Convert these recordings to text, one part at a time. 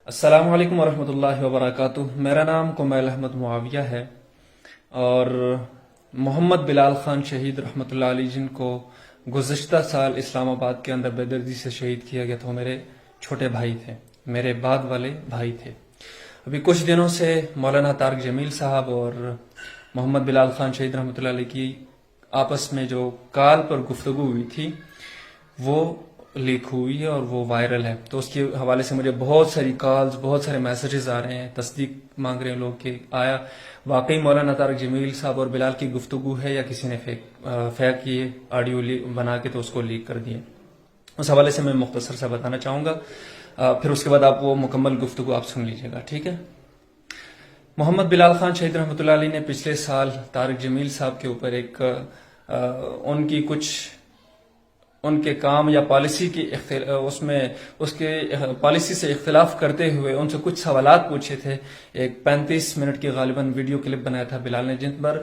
السلام علیکم ورحمۃ اللہ وبرکاتہ۔ میرا نام کمیل احمد معاویہ ہے، اور محمد بلال خان شہید رحمۃ اللہ علیہ جن کو گزشتہ سال اسلام آباد کے اندر بے دردی سے شہید کیا گیا تھا، وہ میرے چھوٹے بھائی تھے، میرے بعد والے بھائی تھے۔ ابھی کچھ دنوں سے مولانا طارق جمیل صاحب اور محمد بلال خان شہید رحمۃ اللہ علیہ کی آپس میں جو کال پر گفتگو ہوئی تھی وہ لیک ہوئی ہے اور وہ وائرل ہے۔ تو اس کے حوالے سے مجھے بہت ساری کالز، بہت سارے میسیجز آ رہے ہیں، تصدیق مانگ رہے ہیں لوگ کہ آیا واقعی مولانا طارق جمیل صاحب اور بلال کی گفتگو ہے یا کسی نے فیک یہ آڈیو بنا کے تو اس کو لیک کر دیا۔ اس حوالے سے میں مختصر سا بتانا چاہوں گا، پھر اس کے بعد آپ وہ مکمل گفتگو آپ سن لیجیے گا، ٹھیک ہے؟ محمد بلال خان شہید رحمۃ اللہ علیہ نے پچھلے سال طارق جمیل صاحب کے اوپر ایک ان کی کچھ ان کے کام یا پالیسی کی اس کے پالیسی سے اختلاف کرتے ہوئے ان سے کچھ سوالات پوچھے تھے۔ ایک 35 منٹ کی غالباً ویڈیو کلپ بنایا تھا بلال نے، جن پر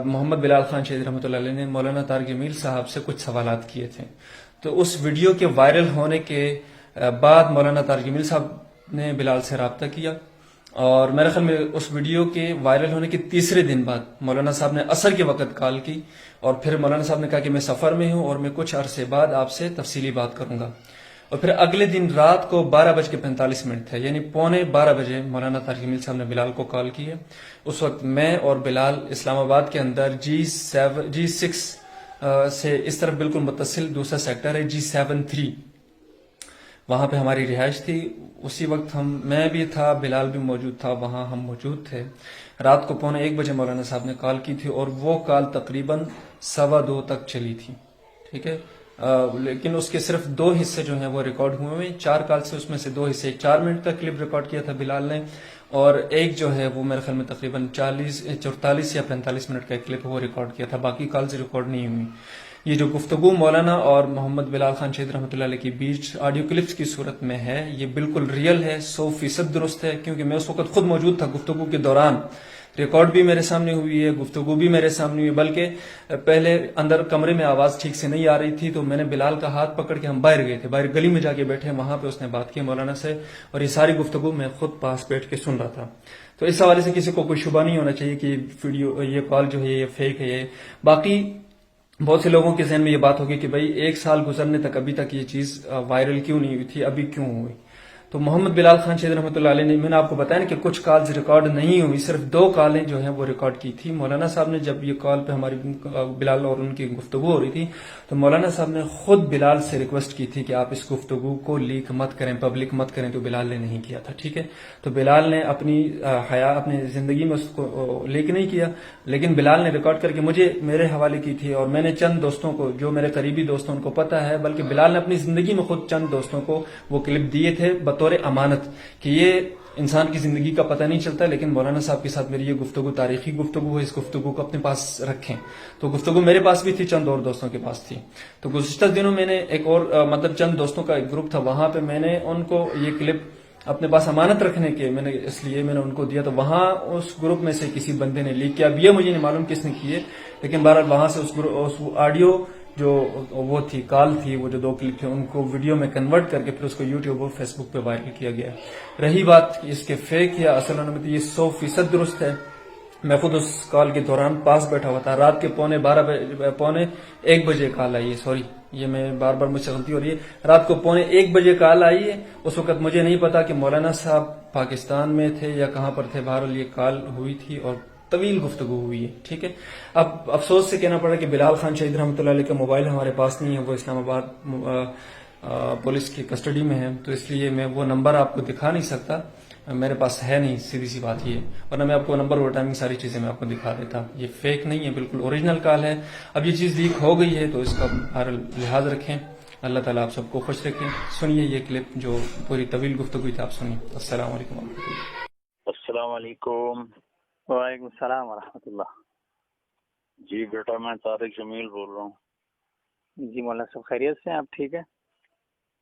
محمد بلال خان شہید رحمۃ اللہ علیہ نے مولانا طارق جمیل صاحب سے کچھ سوالات کیے تھے۔ تو اس ویڈیو کے وائرل ہونے کے بعد مولانا طارق جمیل صاحب نے بلال سے رابطہ کیا، اور میرے خیال میں اس ویڈیو کے وائرل ہونے کے تیسرے دن بعد مولانا صاحب نے عصر کے وقت کال کی، اور پھر مولانا صاحب نے کہا کہ میں سفر میں ہوں اور میں کچھ عرصے بعد آپ سے تفصیلی بات کروں گا۔ اور پھر اگلے دن رات کو 12:45 تھے، یعنی 11:45 مولانا طارق جمیل صاحب نے بلال کو کال کی ہے۔ اس وقت میں اور بلال اسلام آباد کے اندر G6 سے اس طرف بالکل متصل دوسرا سیکٹر ہے G73، وہاں پہ ہماری رہائش تھی۔ اسی وقت میں بھی تھا، بلال بھی موجود تھا، وہاں ہم موجود تھے۔ رات کو 1:15 مولانا صاحب نے کال کی تھی، اور وہ کال تقریباً 2:15 تک چلی تھی، ٹھیک ہے؟ لیکن اس کے صرف 2 حصے جو ہیں وہ ریکارڈ ہوئے ہیں۔ 4 کال سے اس میں سے 2 حصے 4 منٹ کا کلپ ریکارڈ کیا تھا بلال نے، اور ایک جو ہے وہ میرے خیال میں تقریباً 44 یا 45 منٹ کا ایک کلپ وہ ریکارڈ کیا تھا، باقی کالز ریکارڈ نہیں ہوئی۔ یہ جو گفتگو مولانا اور محمد بلال خان شہید رحمۃ اللہ علیہ کے بیچ آڈیو کلپس کی صورت میں ہے، یہ بالکل ریئل ہے، 100% درست ہے، کیونکہ میں اس وقت خود موجود تھا گفتگو کے دوران۔ ریکارڈ بھی میرے سامنے ہوئی ہے، گفتگو بھی میرے سامنے ہوئی، بلکہ پہلے اندر کمرے میں آواز ٹھیک سے نہیں آ رہی تھی، تو میں نے بلال کا ہاتھ پکڑ کے ہم باہر گئے تھے، باہر گلی میں جا کے بیٹھے، وہاں پہ اس نے بات کی مولانا سے، اور یہ ساری گفتگو میں خود پاس بیٹھ کے سن رہا تھا۔ تو اس حوالے سے کسی کو کوئی شبہ نہیں ہونا چاہیے کہ یہ کال جو ہے یہ فیک ہے۔ یہ باقی بہت سے لوگوں کے ذہن میں یہ بات ہوگی کہ بھائی 1 سال گزرنے تک ابھی تک یہ چیز وائرل کیوں نہیں ہوئی تھی، ابھی کیوں ہوئی؟ تو محمد بلال خان شہید رحمۃ اللہ علیہ نے، میں نے آپ کو بتایا نا کہ کچھ کالز ریکارڈ نہیں ہوئی، صرف 2 کالیں جو ہیں وہ ریکارڈ کی تھی۔ مولانا صاحب نے جب یہ کال پہ ہماری بلال اور ان کی گفتگو ہو رہی تھی، تو مولانا صاحب نے خود بلال سے ریکویسٹ کی تھی کہ آپ اس گفتگو کو لیک مت کریں، پبلک مت کریں، تو بلال نے نہیں کیا تھا، ٹھیک ہے؟ تو بلال نے اپنی اپنی زندگی میں اس کو لیک نہیں کیا، لیکن بلال نے ریکارڈ کر کے مجھے میرے حوالے کی تھی، اور میں نے چند دوستوں کو، جو میرے قریبی دوست ہیں ان کو پتہ ہے، بلکہ بلال نے اپنی زندگی میں خود چند دوستوں کو وہ کلپ دیے تھے بطور امانت، کہ یہ انسان کی زندگی کا پتہ نہیں چلتا، لیکن مولانا صاحب کے ساتھ میری یہ گفتگو تاریخی گفتگو ہے، اس گفتگو کو اپنے پاس رکھیں۔ تو گفتگو میرے پاس بھی تھی، چند اور دوستوں کے پاس تھی۔ تو گزشتہ دنوں میں نے ایک اور چند دوستوں کا ایک گروپ تھا، وہاں پہ میں نے ان کو یہ کلپ اپنے پاس امانت رکھنے کے اس لیے میں نے ان کو دیا، تو وہاں اس گروپ میں سے کسی بندے نے لیک کیا۔ اب یہ مجھے نہیں معلوم کس نے کی ہے، لیکن بہرحال وہاں سے اس آڈیو جو وہ تھی، کال تھی، وہ جو 2 کلپ تھے، ان کو ویڈیو میں کنورٹ کر کے پھر اس کو یوٹیوب اور فیس بک پہ وائرل کیا گیا۔ رہی بات اس کے فیک یا اصل ہونے میں، یہ 100% درست ہے۔ میں خود اس کال کے دوران پاس بیٹھا ہوا تھا، رات کے 1:15 کال آئی ہے، سوری یہ میں بار بار مجھ سے غلطی ہو رہی ہے، رات کو 1:15 کال آئی ہے۔ اس وقت مجھے نہیں پتا کہ مولانا صاحب پاکستان میں تھے یا کہاں پر تھے، بہرحال یہ کال ہوئی تھی اور طویل گفتگو ہوئی ہے، ٹھیک ہے؟ اب افسوس سے کہنا پڑا کہ بلال خان شہید رحمۃ اللہ علیہ کا موبائل ہمارے پاس نہیں ہے، وہ اسلام آباد پولیس کی کسٹڈی میں ہے، تو اس لیے میں وہ نمبر آپ کو دکھا نہیں سکتا، میرے پاس ہے نہیں، سیدھی سی بات یہ ہے، ورنہ میں آپ کو نمبر اور ٹائمنگ ساری چیزیں میں آپ کو دکھا دیتا۔ یہ فیک نہیں ہے، بالکل اوریجنل کال ہے۔ اب یہ چیز لیک ہو گئی ہے تو اس کا بہرحال لحاظ رکھیں، اللہ تعالیٰ آپ سب کو خوش رکھیں۔ سنیے یہ کلپ جو پوری طویل گفتگو تھی، آپ سنیے۔ السلام علیکم ورحمۃ اللہ۔ السلام علیکم۔ وعلیکم السلام ورحمۃ اللہ۔ جی بیٹا، میں طارق جمیل بول رہا ہوں۔ جی مولانا صاحب خیریت سے ہیں؟ آپ ٹھیک ہے؟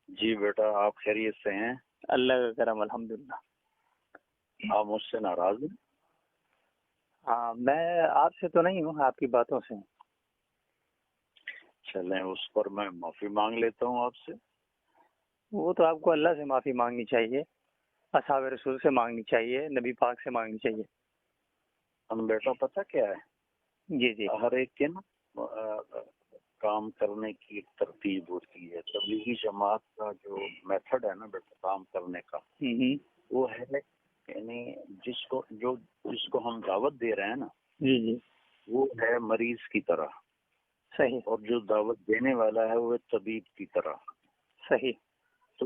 جی بیٹا، آپ خیریت سے ہیں؟ اللہ کا کرم، الحمدللہ۔ آپ مجھ سے ناراض ہیں؟ ہاں، میں آپ سے تو نہیں ہوں، آپ کی باتوں سے ہوں۔ چلیں، اس پر میں معافی مانگ لیتا ہوں آپ سے۔ وہ تو آپ کو اللہ سے معافی مانگنی چاہیے۔ اصحاب رسول سے مانگنی چاہیے، نبی پاک سے مانگنی چاہیے۔ ہم بیٹا پتہ کیا ہے، جی جی ہر ایک کے نا کام کرنے کی ایک ترتیب ہوتی ہے۔ تبلیغی جماعت کا جو میتھڈ ہے نا بیٹا کام کرنے کا، وہ ہے یعنی جس کو ہم دعوت دے رہے ہیں نا، جی جی وہ ہے مریض کی طرح، صحیح اور جو دعوت دینے والا ہے وہ طبیب کی طرح۔ صحیح تو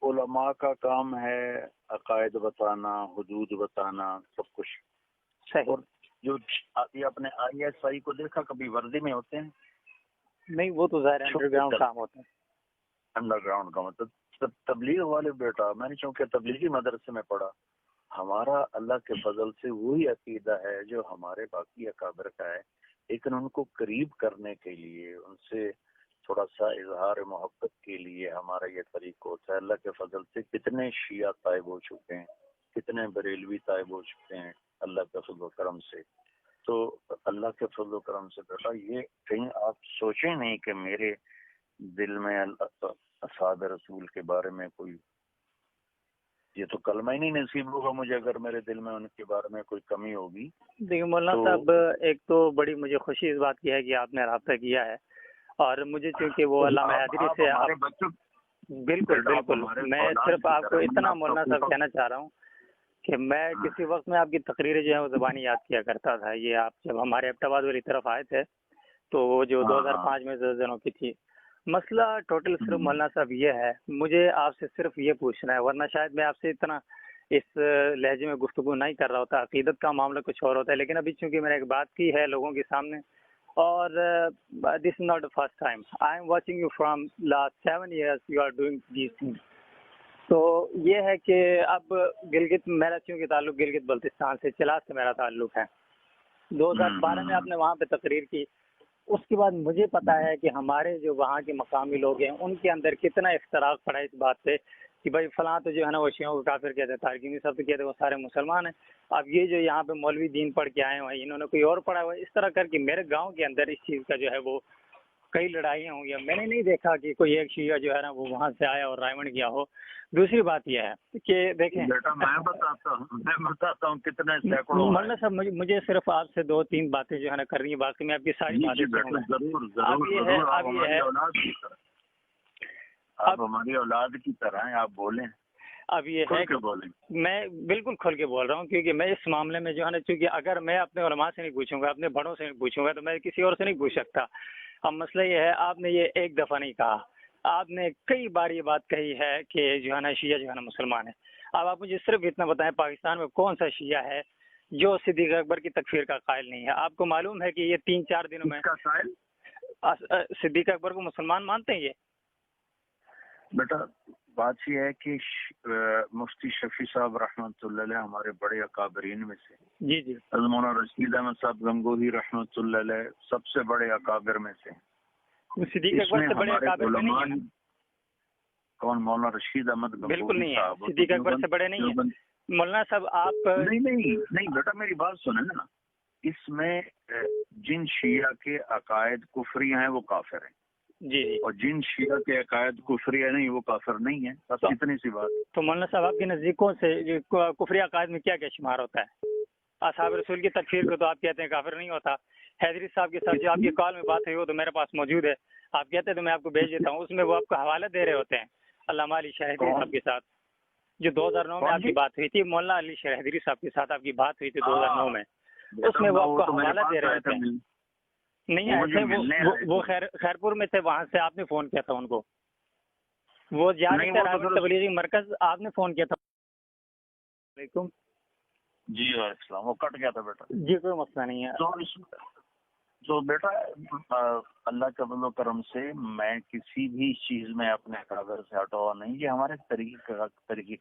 علماء کا کام ہے عقائد بتانا، حدود بتانا، سب کچھ۔ صحیح۔ اور جو ابھی اپنے آئی ایس آئی کو دیکھا کبھی وردی میں ہوتے ہیں؟ نہیں، وہ تو ظاہر انڈر گراؤنڈ کام ہوتا ہے۔ انڈر گراؤنڈ کا مطلب تبلیغ والے بیٹا، میں نے چونکہ تبلیغی مدرسے میں پڑھا، ہمارا اللہ کے فضل سے وہی عقیدہ ہے جو ہمارے باقی اکابر کا ہے، لیکن ان کو قریب کرنے کے لیے، ان سے تھوڑا سا اظہار محبت کے لیے ہمارا یہ طریقہ ہوتا ہے۔ اللہ کے فضل سے کتنے شیعہ طائب ہو چکے ہیں، کتنے بریلوی طائب ہو چکے ہیں اللہ کے فضل و کرم سے۔ تو اللہ کے فضل و کرم سے بیٹا یہ کہیں آپ سوچیں نہیں کہ میرے دل میں اصحاب رسول کے بارے میں کوئی، یہ تو کلمہ ہی نہیں نصیب ہوگا مجھے اگر میرے دل میں ان کے بارے میں کوئی کمی ہوگی۔ دیکھیے مولانا صاحب، ایک تو بڑی مجھے خوشی اس بات کی ہے کہ آپ نے رابطہ کیا ہے، اور مجھے چونکہ وہ علامہ حیدری سے بالکل بالکل، میں صرف آپ کو اتنا مولانا صاحب کہنا چاہ رہا ہوں کہ میں کسی وقت میں آپ کی تقریریں جو ہے وہ زبانی یاد کیا کرتا تھا۔ یہ آپ جب ہمارے ایبٹآباد والی طرف آئے تھے تو وہ جو 2005 میں زلزلوں کی تھی، مسئلہ ٹوٹل صرف مولانا صاحب یہ ہے، مجھے آپ سے صرف یہ پوچھنا ہے، ورنہ شاید میں آپ سے اتنا اس لہجے میں گفتگو نہیں کر رہا ہوتا، عقیدت کا معاملہ کچھ اور ہوتا ہے، لیکن ابھی چونکہ میں نے ایک بات کی ہے لوگوں کے سامنے، اور this is not the first time, I am watching you from last 7 years you are doing these things. تو یہ ہے کہ اب گلگت، میرا چونکہ تعلق گلگت بلتستان سے، چلاس سے میرا تعلق ہے، 2012 میں آپ نے وہاں پہ تقریر کی، اس کے بعد مجھے پتا ہے کہ ہمارے جو وہاں کے مقامی لوگ ہیں ان کے اندر کتنا اختراق پڑا اس بات پہ کہ بھائی فلاں تو جو ہے نا وہ شیعوں کو کافر کہتے ہیں، تارکین صاحب تو کہتے ہیں وہ سارے مسلمان ہیں۔ اب یہ جو یہاں پہ مولوی دین پڑھ کے آئے ہوئے ہیں، انہوں نے کوئی اور پڑھا ہوا ہے، اس طرح کر کے میرے گاؤں کے اندر اس چیز کا جو ہے وہ کئی لڑائیاں ہوئی ہیں۔ میں نے نہیں دیکھا کہ کوئی ایک شیعہ جو ہے نا وہ وہاں سے آیا اور رائمنڈ گیا ہو۔ دوسری بات یہ ہے کہ دیکھیں بیٹا میں بتاتا ہوں کتنے سینکڑوں مولانا صاحب، مجھے صرف آپ سے 2-3 باتیں جو ہے نا کرنی ہے، باقی میں آپ کی ساری باتیں سنوں گا۔ آپ ہماری اولاد کی طرح ہیں، آپ بولیں، اب یہ ہے کہ میں بالکل کھل کے بول رہا ہوں، کیونکہ میں اس معاملے میں جو ہے نا، چونکہ اگر میں اپنے علماء سے نہیں پوچھوں گا، اپنے بڑوں سے نہیں پوچھوں گا، تو میں کسی اور سے نہیں پوچھ سکتا۔ اب مسئلہ یہ ہے، آپ نے یہ ایک دفعہ نہیں کہا، آپ نے کئی بار یہ بات کہی ہے کہ جو ہے نا شیعہ جو ہے نا مسلمان ہے۔ اب آپ مجھے صرف اتنا بتائیں، پاکستان میں کون سا شیعہ ہے جو صدیق اکبر کی تکفیر کا قائل نہیں ہے؟ آپ کو معلوم ہے کہ یہ 3-4 دنوں میں صدیق اکبر کو مسلمان مانتے ہیں؟ یہ بیٹا بات یہ ہے کہ مفتی شفیع صاحب رحمۃ اللہ علیہ ہمارے بڑے اکابرین میں سے، جی جی، مولانا رشید احمد صاحب گنگوہی رحمۃ اللہ علیہ سب سے بڑے اکابر میں سے۔ صدیق اکبر سے بڑے اکابر میں نہیں ہیں؟ کون؟ مولانا رشید احمد گنگوہی بالکل نہیں ہے، صدیق اکبر سے بڑے نہیں ہیں مولانا صاحب۔ آپ نہیں بیٹا میری بات سنیں نا، اس میں جن شیعہ کے عقائد کفری ہیں وہ کافر ہیں، جی جی، اور جن شیعہ کے عقائد کفری نہیں وہ کافر نہیں ہیں، بس اتنی سی بات۔ تو مولانا صاحب آپ کے نزدیکوں سے کفری عقائد میں کیا کیا شمار ہوتا ہے؟ اصحاب رسول کی تکفیر کو تو آپ کہتے ہیں کافر نہیں ہوتا۔ حیدری صاحب کے ساتھ جو آپ کی کال میں بات ہوئی وہ تو میرے پاس موجود ہے، آپ کہتے ہیں تو میں آپ کو بھیج دیتا ہوں، اس میں وہ آپ کو حوالہ دے رہے ہوتے ہیں علامہ علی شاہ حیدری صاحب کے ساتھ، جو 2009 میں آپ کی بات ہوئی تھی، مولانا علی شاہ حیدری صاحب کے ساتھ آپ کی بات ہوئی تھی 2009 میں، اس میں وہ آپ کو حوالہ دے رہے ہوتے ہیں۔ نہیں ایسے وہ خیرپور میں تھے، وہاں سے آپ نے فون کیا تھا ان کو، وہ جا رہے تھے راوی تبلیغی مرکز، آپ نے فون کیا تھا۔ وعلیکم جی وعلیکم السلام، وہ کٹ گیا تھا بیٹا۔ جی کوئی مسئلہ نہیں ہے۔ تو بیٹا اللہ کے فضل و کرم سے میں کسی بھی چیز میں اپنے اکابر سے ہٹا ہوا نہیں، یہ ہمارے طریقہ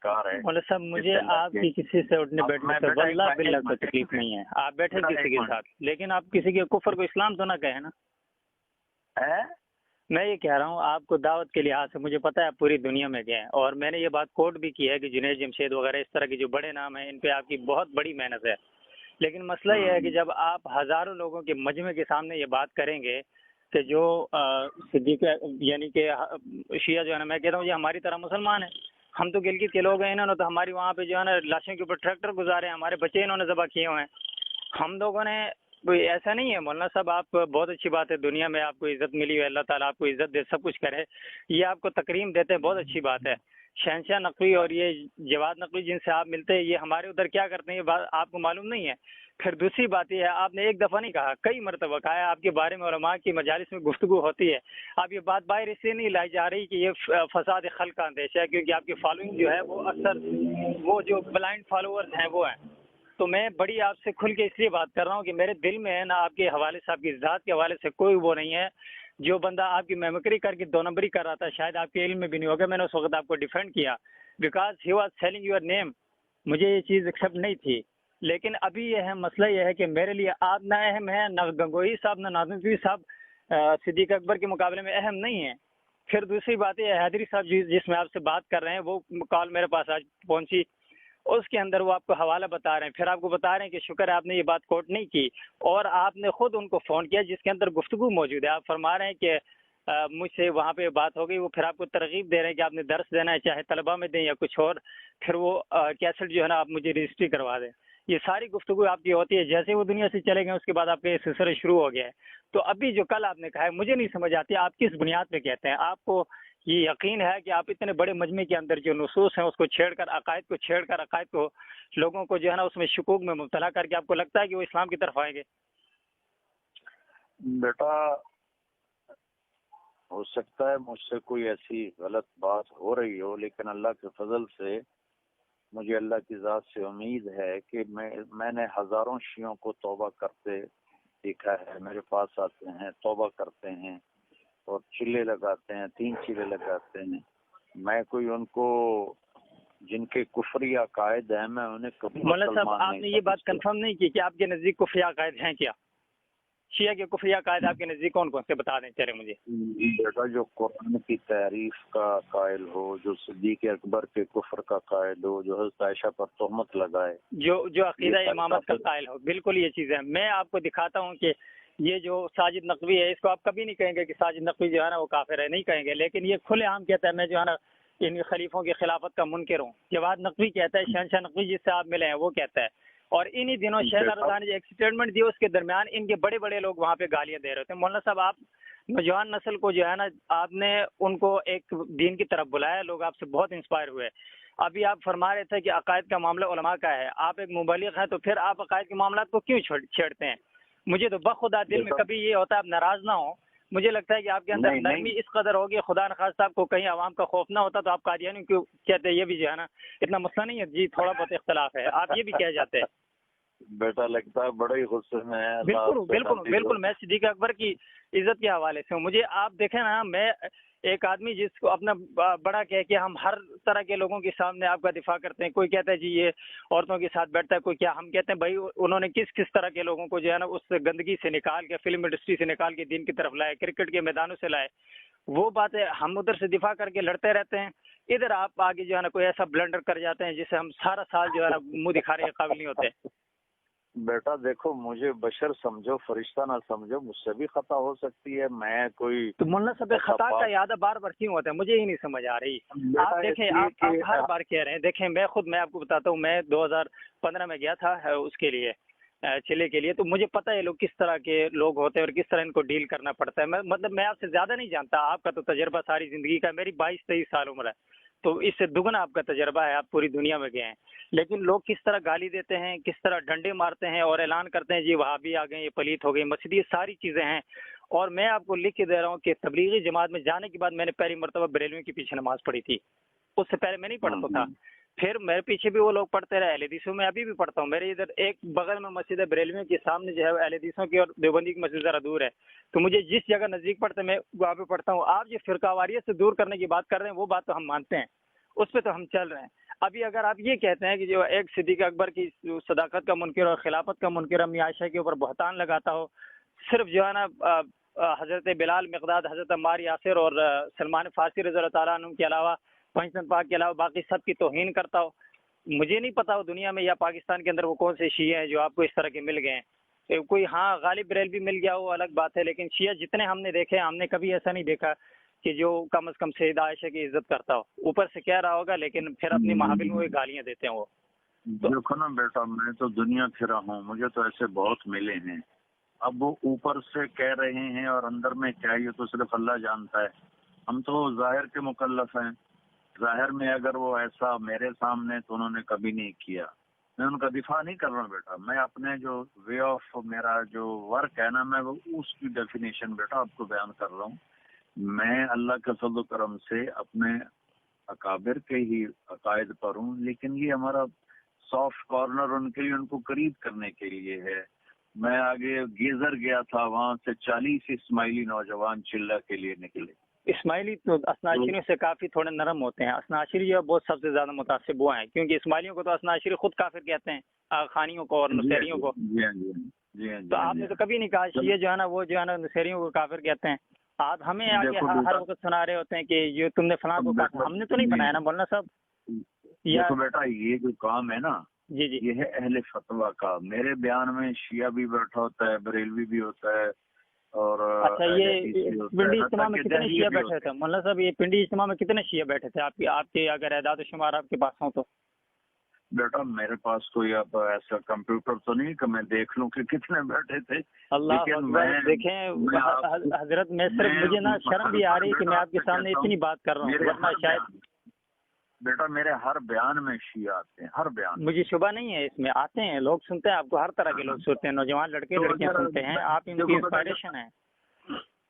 کار ہے۔ مولانا صاحب مجھے آپ کی کسی سے اٹھنے بیٹھنے سے واللہ باللہ کوئی تکلیف نہیں ہے، آپ بیٹھے کسی کے ساتھ، لیکن آپ کسی کے کفر کو اسلام تو نہ کہیں نا۔ میں یہ کہہ رہا ہوں آپ کو دعوت کے لحاظ سے، مجھے پتہ ہے آپ پوری دنیا میں گئے ہیں، اور میں نے یہ بات کوٹ بھی کی ہے کہ جنید جمشید وغیرہ اس طرح کے جو بڑے نام ہیں ان پہ آپ کی بہت بڑی محنت ہے، لیکن مسئلہ یہ ہے کہ جب آپ ہزاروں لوگوں کے مجمع کے سامنے یہ بات کریں گے کہ جو صدیق یعنی کہ شیعہ جو ہے نا، میں کہتا ہوں یہ ہماری طرح مسلمان ہیں، ہم تو گلگت کے لوگ ہیں، انہوں نے تو ہماری وہاں پہ جو ہے نا لاشوں کے اوپر ٹریکٹر گزارے ہیں، ہمارے بچے انہوں نے ذبح کیے ہوئے ہیں۔ ہم لوگوں نے کوئی ایسا نہیں ہے مولانا صاحب، آپ بہت اچھی بات ہے، دنیا میں آپ کو عزت ملی ہے، اللہ تعالیٰ آپ کو عزت دے، سب کچھ کرے، یہ آپ کو تکریم دیتے ہیں، بہت اچھی بات ہے۔ شہنشاہ نقوی اور یہ جواد نقوی جن سے آپ ملتے ہیں، یہ ہمارے ادھر کیا کرتے ہیں یہ بات آپ کو معلوم نہیں ہے۔ پھر دوسری بات یہ ہے، آپ نے ایک دفعہ نہیں کہا، کئی مرتبہ کہا ہے، آپ کے بارے میں علماء کی مجالس میں گفتگو ہوتی ہے۔ اب یہ بات باہر اس لیے نہیں لائی جا رہی کہ یہ فساد خلق کا اندیشہ ہے، کیونکہ آپ کی فالوئنگ جو ہے وہ اکثر وہ جو بلائنڈ فالوورز ہیں وہ ہیں۔ تو میں بڑی آپ سے کھل کے اس لیے بات کر رہا ہوں کہ میرے دل میں ہے نا آپ کے حوالے سے، آپ کی ذات کے حوالے سے کوئی وہ نہیں ہے۔ جو بندہ آپ کی میمکری کر کے دو نمبری کر رہا تھا، شاید آپ کے علم میں بھی نہیں ہوگا، میں نے اس وقت آپ کو ڈیفینڈ کیا because he was selling your name, مجھے یہ چیز ایکسیپٹ نہیں تھی۔ لیکن ابھی یہ ہے مسئلہ یہ ہے کہ میرے لیے آپ نہ اہم ہے، نہ گنگوہی صاحب، نہ ناظم صاحب صدیق اکبر کے مقابلے میں اہم نہیں ہیں۔ پھر دوسری بات یہ حیدری صاحب جس میں آپ سے بات کر رہے ہیں، وہ کال میرے پاس آج پہنچی، اس کے اندر وہ آپ کو حوالہ بتا رہے ہیں، پھر آپ کو بتا رہے ہیں کہ شکر ہے آپ نے یہ بات کوٹ نہیں کی، اور آپ نے خود ان کو فون کیا جس کے اندر گفتگو موجود ہے۔ آپ فرما رہے ہیں کہ مجھ سے وہاں پہ بات ہو گئی، وہ پھر آپ کو ترغیب دے رہے ہیں کہ آپ نے درس دینا ہے، چاہے طلبہ میں دیں یا کچھ اور، پھر وہ کیسٹ جو ہے نا آپ مجھے رجسٹری کروا دیں۔ یہ ساری گفتگو آپ کی ہوتی ہے، جیسے وہ دنیا سے چلے گئے اس کے بعد آپ کا یہ سلسلہ شروع ہو گیا ہے۔ تو ابھی جو کل آپ نے کہا ہے مجھے نہیں سمجھ آتی آپ کس بنیاد پہ کہتے ہیں۔ آپ کو یہ یقین ہے کہ آپ اتنے بڑے مجمع کے اندر جو نصوص ہیں اس کو چھیڑ کر، عقائد کو چھیڑ کر، عقائد کو لوگوں کو جو ہے نا اس میں شکوک میں مبتلا کر کے آپ کو لگتا ہے کہ وہ اسلام کی طرف آئیں گے؟ بیٹا ہو سکتا ہے مجھ سے کوئی ایسی غلط بات ہو رہی ہو، لیکن اللہ کے فضل سے مجھے اللہ کی ذات سے امید ہے کہ میں نے ہزاروں شیعوں کو توبہ کرتے دیکھا ہے، میرے پاس آتے ہیں، توبہ کرتے ہیں اور چلے لگاتے ہیں، 3 چلے لگاتے ہیں۔ میں کوئی ان کو جن کے کفری عقائد ہیں میں انہیں کبھی مولانا صاحب آپ نے یہ بات کنفرم نہیں کی کہ آپ کے نزدیک کفری عقائد ہیں کیا؟ شیعہ کے کفری عقائد آپ کے نزدیک کون کون سے بتا دیں چلے مجھے۔ بیٹا جو قرآن کی تعریف کا قائل ہو، جو صدیق اکبر کے کفر کا قائل ہو، جو حضرت عائشہ پر تہمت لگائے، جو عقیدہ امامت کا قائل ہو، بالکل یہ چیز ہے۔ میں آپ کو دکھاتا ہوں کہ یہ جو ساجد نقوی ہے، اس کو آپ کبھی نہیں کہیں گے کہ ساجد نقوی جو ہے نا وہ کافر ہے، نہیں کہیں گے، لیکن یہ کھلے عام کہتا ہے میں جو ہے نا ان خلیفوں کی خلافت کا منکر ہوں۔ جواد نقوی کہتا ہے، شہنشاہ نقوی جس سے آپ ملے ہیں وہ کہتا ہے، اور انہی دنوں شیخ رضا نے جو ایک سٹیٹمنٹ دی اس کے درمیان ان کے بڑے بڑے لوگ وہاں پہ گالیاں دے رہے تھے۔ مولانا صاحب آپ نوجوان نسل کو جو ہے نا آپ نے ان کو ایک دین کی طرف بلایا، لوگ آپ سے بہت انسپائر ہوئے۔ ابھی آپ فرما رہے تھے کہ عقائد کا معاملہ علماء کا ہے، آپ ایک مبلغ ہیں تو پھر آپ عقائد کے معاملات کو کیوں چھیڑتے ہیں؟ مجھے تو بخدا دل میں کبھی یہ ہوتا ہے آپ ناراض نہ ہوں، مجھے لگتا ہے کہ آپ کے اندر نرمی اس قدر ہوگی، خدا نخواستہ آپ کو کہیں عوام کا خوف نہ ہوتا تو آپ قادیانی کیوں کہتے؟ یہ بھی جو ہے نا اتنا مسئلہ نہیں ہے جی، تھوڑا بہت اختلاف ہے، آپ یہ بھی کہہ جاتے ہیں۔ بیٹا لگتا ہے بڑے ہی غصے میں ہے۔ بالکل میں صدیق اکبر کی عزت کے حوالے سے ہوں۔ مجھے آپ دیکھیں نا، میں ایک آدمی جس کو اپنا بڑا کہہ کے ہم ہر طرح کے لوگوں کے سامنے آپ کا دفاع کرتے ہیں، کوئی کہتا ہے جی یہ عورتوں کے ساتھ بیٹھتا ہے، کوئی کیا، ہم کہتے ہیں بھائی انہوں نے کس طرح کے لوگوں کو جو ہے نا اس گندگی سے نکال کے، فلم انڈسٹری سے نکال کے دین کی طرف لائے، کرکٹ کے میدانوں سے لائے، وہ باتیں ہم ادھر سے دفاع کر کے لڑتے رہتے ہیں، ادھر آپ آگے جو ہے نا کوئی ایسا بلنڈر کر جاتے ہیں جسے ہم سارا سال جو ہے نا منہ دکھانے کے قابل نہیں ہوتے۔ بیٹا دیکھو مجھے بشر سمجھو، فرشتہ نہ سمجھو، مجھ سے بھی خطا ہو سکتی ہے، میں کوئی تو مولانا صاحب خطا کا یاد بار بار کیوں ہوتا ہے؟ مجھے ہی نہیں سمجھ آ رہی۔ آپ دیکھیں، آپ ہر بار کہہ رہے ہیں، دیکھیں میں آپ کو بتاتا ہوں، میں 2015 میں گیا تھا اس کے لیے، چلے کے لیے، تو مجھے پتہ ہے لوگ کس طرح کے لوگ ہوتے ہیں اور کس طرح ان کو ڈیل کرنا پڑتا ہے۔ میں آپ سے زیادہ نہیں جانتا، آپ کا تو تجربہ ساری زندگی کا، میری 22-23 سال عمر ہے، تو اس سے دگنا آپ کا تجربہ ہے، آپ پوری دنیا میں گئے ہیں، لیکن لوگ کس طرح گالی دیتے ہیں، کس طرح ڈنڈے مارتے ہیں اور اعلان کرتے ہیں جی وہابی آ گئے، یہ پلیت ہو گئی مسجد، یہ ساری چیزیں ہیں۔ اور میں آپ کو لکھ کے دے رہا ہوں کہ تبلیغی جماعت میں جانے کے بعد میں نے پہلی مرتبہ بریلویوں کے پیچھے نماز پڑھی تھی، اس سے پہلے میں نہیں پڑھتا تھا، پھر میرے پیچھے بھی وہ لوگ پڑھتے رہے، اہل حدیثوں میں ابھی بھی پڑھتا ہوں، میرے ادھر ایک بغل میں مسجد ہے بریلویوں کے سامنے جو ہے اہل حدیثوں کی، اور دیوبندی کی مسجد ذرا دور ہے، تو مجھے جس جگہ نزدیک پڑتا ہے میں وہاں پہ پڑھتا ہوں۔ آپ جو فرقہ واریت سے دور کرنے کی بات کر رہے ہیں وہ بات تو ہم مانتے ہیں، اس پہ تو ہم چل رہے ہیں۔ ابھی اگر آپ یہ کہتے ہیں کہ جو ایک صدیق اکبر کی صداقت کا منکر اور خلافت کا منکر امی عائشہ کے اوپر بہتان لگاتا ہو، صرف جو ہے نا حضرت بلال، مقداد، حضرت عمار یاسر اور سلمان فارسی رضی اللہ تعالیٰ عنہ کے علاوہ، پنجتن پاک کے علاوہ باقی سب کی توہین کرتا ہو، مجھے نہیں پتا وہ دنیا میں یا پاکستان کے اندر وہ کون سے شیعہ ہیں جو آپ کو اس طرح کے مل گئے ہیں۔ کوئی ہاں غالب بریلوی مل گیا وہ الگ بات ہے، لیکن شیعہ جتنے ہم نے دیکھے ہم نے کبھی ایسا نہیں دیکھا کہ جو کم از کم سیدہ عائشہ کی عزت کرتا ہو، اوپر سے کہہ رہا ہوگا لیکن پھر اپنی محافل میں گالیاں دیتے ہیں وہ. دیکھو نا بیٹا، میں تو دنیا پھرا ہوں، مجھے تو ایسے بہت ملے ہیں. اب وہ اوپر سے کہہ رہے ہیں اور اندر میں کیا، یہ تو صرف اللہ جانتا ہے. ہم تو ظاہر کے مکلف ہیں. ظاہر میں اگر وہ ایسا میرے سامنے تو انہوں نے کبھی نہیں کیا. میں ان کا دفاع نہیں کر رہا ہوں بیٹا، میں اپنے جو وے آف میرا جو ورک ہے نا، میں وہ اس کی ڈیفینیشن بیٹا آپ کو بیان کر رہا ہوں. میں اللہ کے فضل و کرم سے اپنے اکابر کے ہی عقائد پر ہوں، لیکن یہ ہمارا سافٹ کارنر ان کے لیے، ان کو قریب کرنے کے لیے ہے. میں آگے گیزر گیا تھا، وہاں سے 40 اسماعیلی نوجوان چلہ کے لیے نکلے. اسماعیلی تو اثناعشریوں سے کافی تھوڑے نرم ہوتے ہیں. اثناعشری جو بہت سب سے زیادہ متعصب وہ ہیں، کیونکہ اسماعیلیوں کو تو اثناعشری خود کافر کہتے ہیں، خانیوں کو اور نصیریوں کو. تو آپ نے تو کبھی نہیں کہا شیعہ جو ہے نا وہ جو ہے نا نصیریوں کو کافر کہتے ہیں. آپ ہمیں آگے ہر وقت سنا رہے ہوتے ہیں کہ یہ تم نے فلاں کو کہا. ہم نے تو نہیں بنایا نا مولانا صاحب. دیکھو بیٹا، یہ جو کام ہے نا، جی جی، یہ ہے اہل فتویٰ کا. میرے بیان میں شیعہ بھی بیٹھا ہوتا ہے، بریلوی بھی ہوتا ہے، اور اچھا یہ پنڈی اجتماع میں کتنے شیعہ بیٹھے تھے مولانا صاحب؟ یہ پنڈی اجتماع میں کتنے شیعہ بیٹھے تھے آپ کے اگر اعداد و شمار آپ کے پاس ہوں تو؟ بیٹا میرے پاس کوئی اب ایسا کمپیوٹر تو نہیں کہ میں دیکھ لوں کہ کتنے بیٹھے تھے. اللہ اکبر. دیکھیں حضرت، میں صرف مجھے نا شرم بھی آ رہی کہ میں آپ کے سامنے اتنی بات کر رہا ہوں، ورنہ شاید. بیٹا میرے ہر بیان میں شیعہ آتے ہیں، ہر بیان. مجھے شبہ نہیں ہے اس میں، آتے ہیں لوگ، سنتے ہیں آپ کو، ہر طرح کے لوگ سنتے ہیں، نوجوان لڑکے لڑکیاں سنتے ہیں، آپ ان کی انسپائریشن ہیں.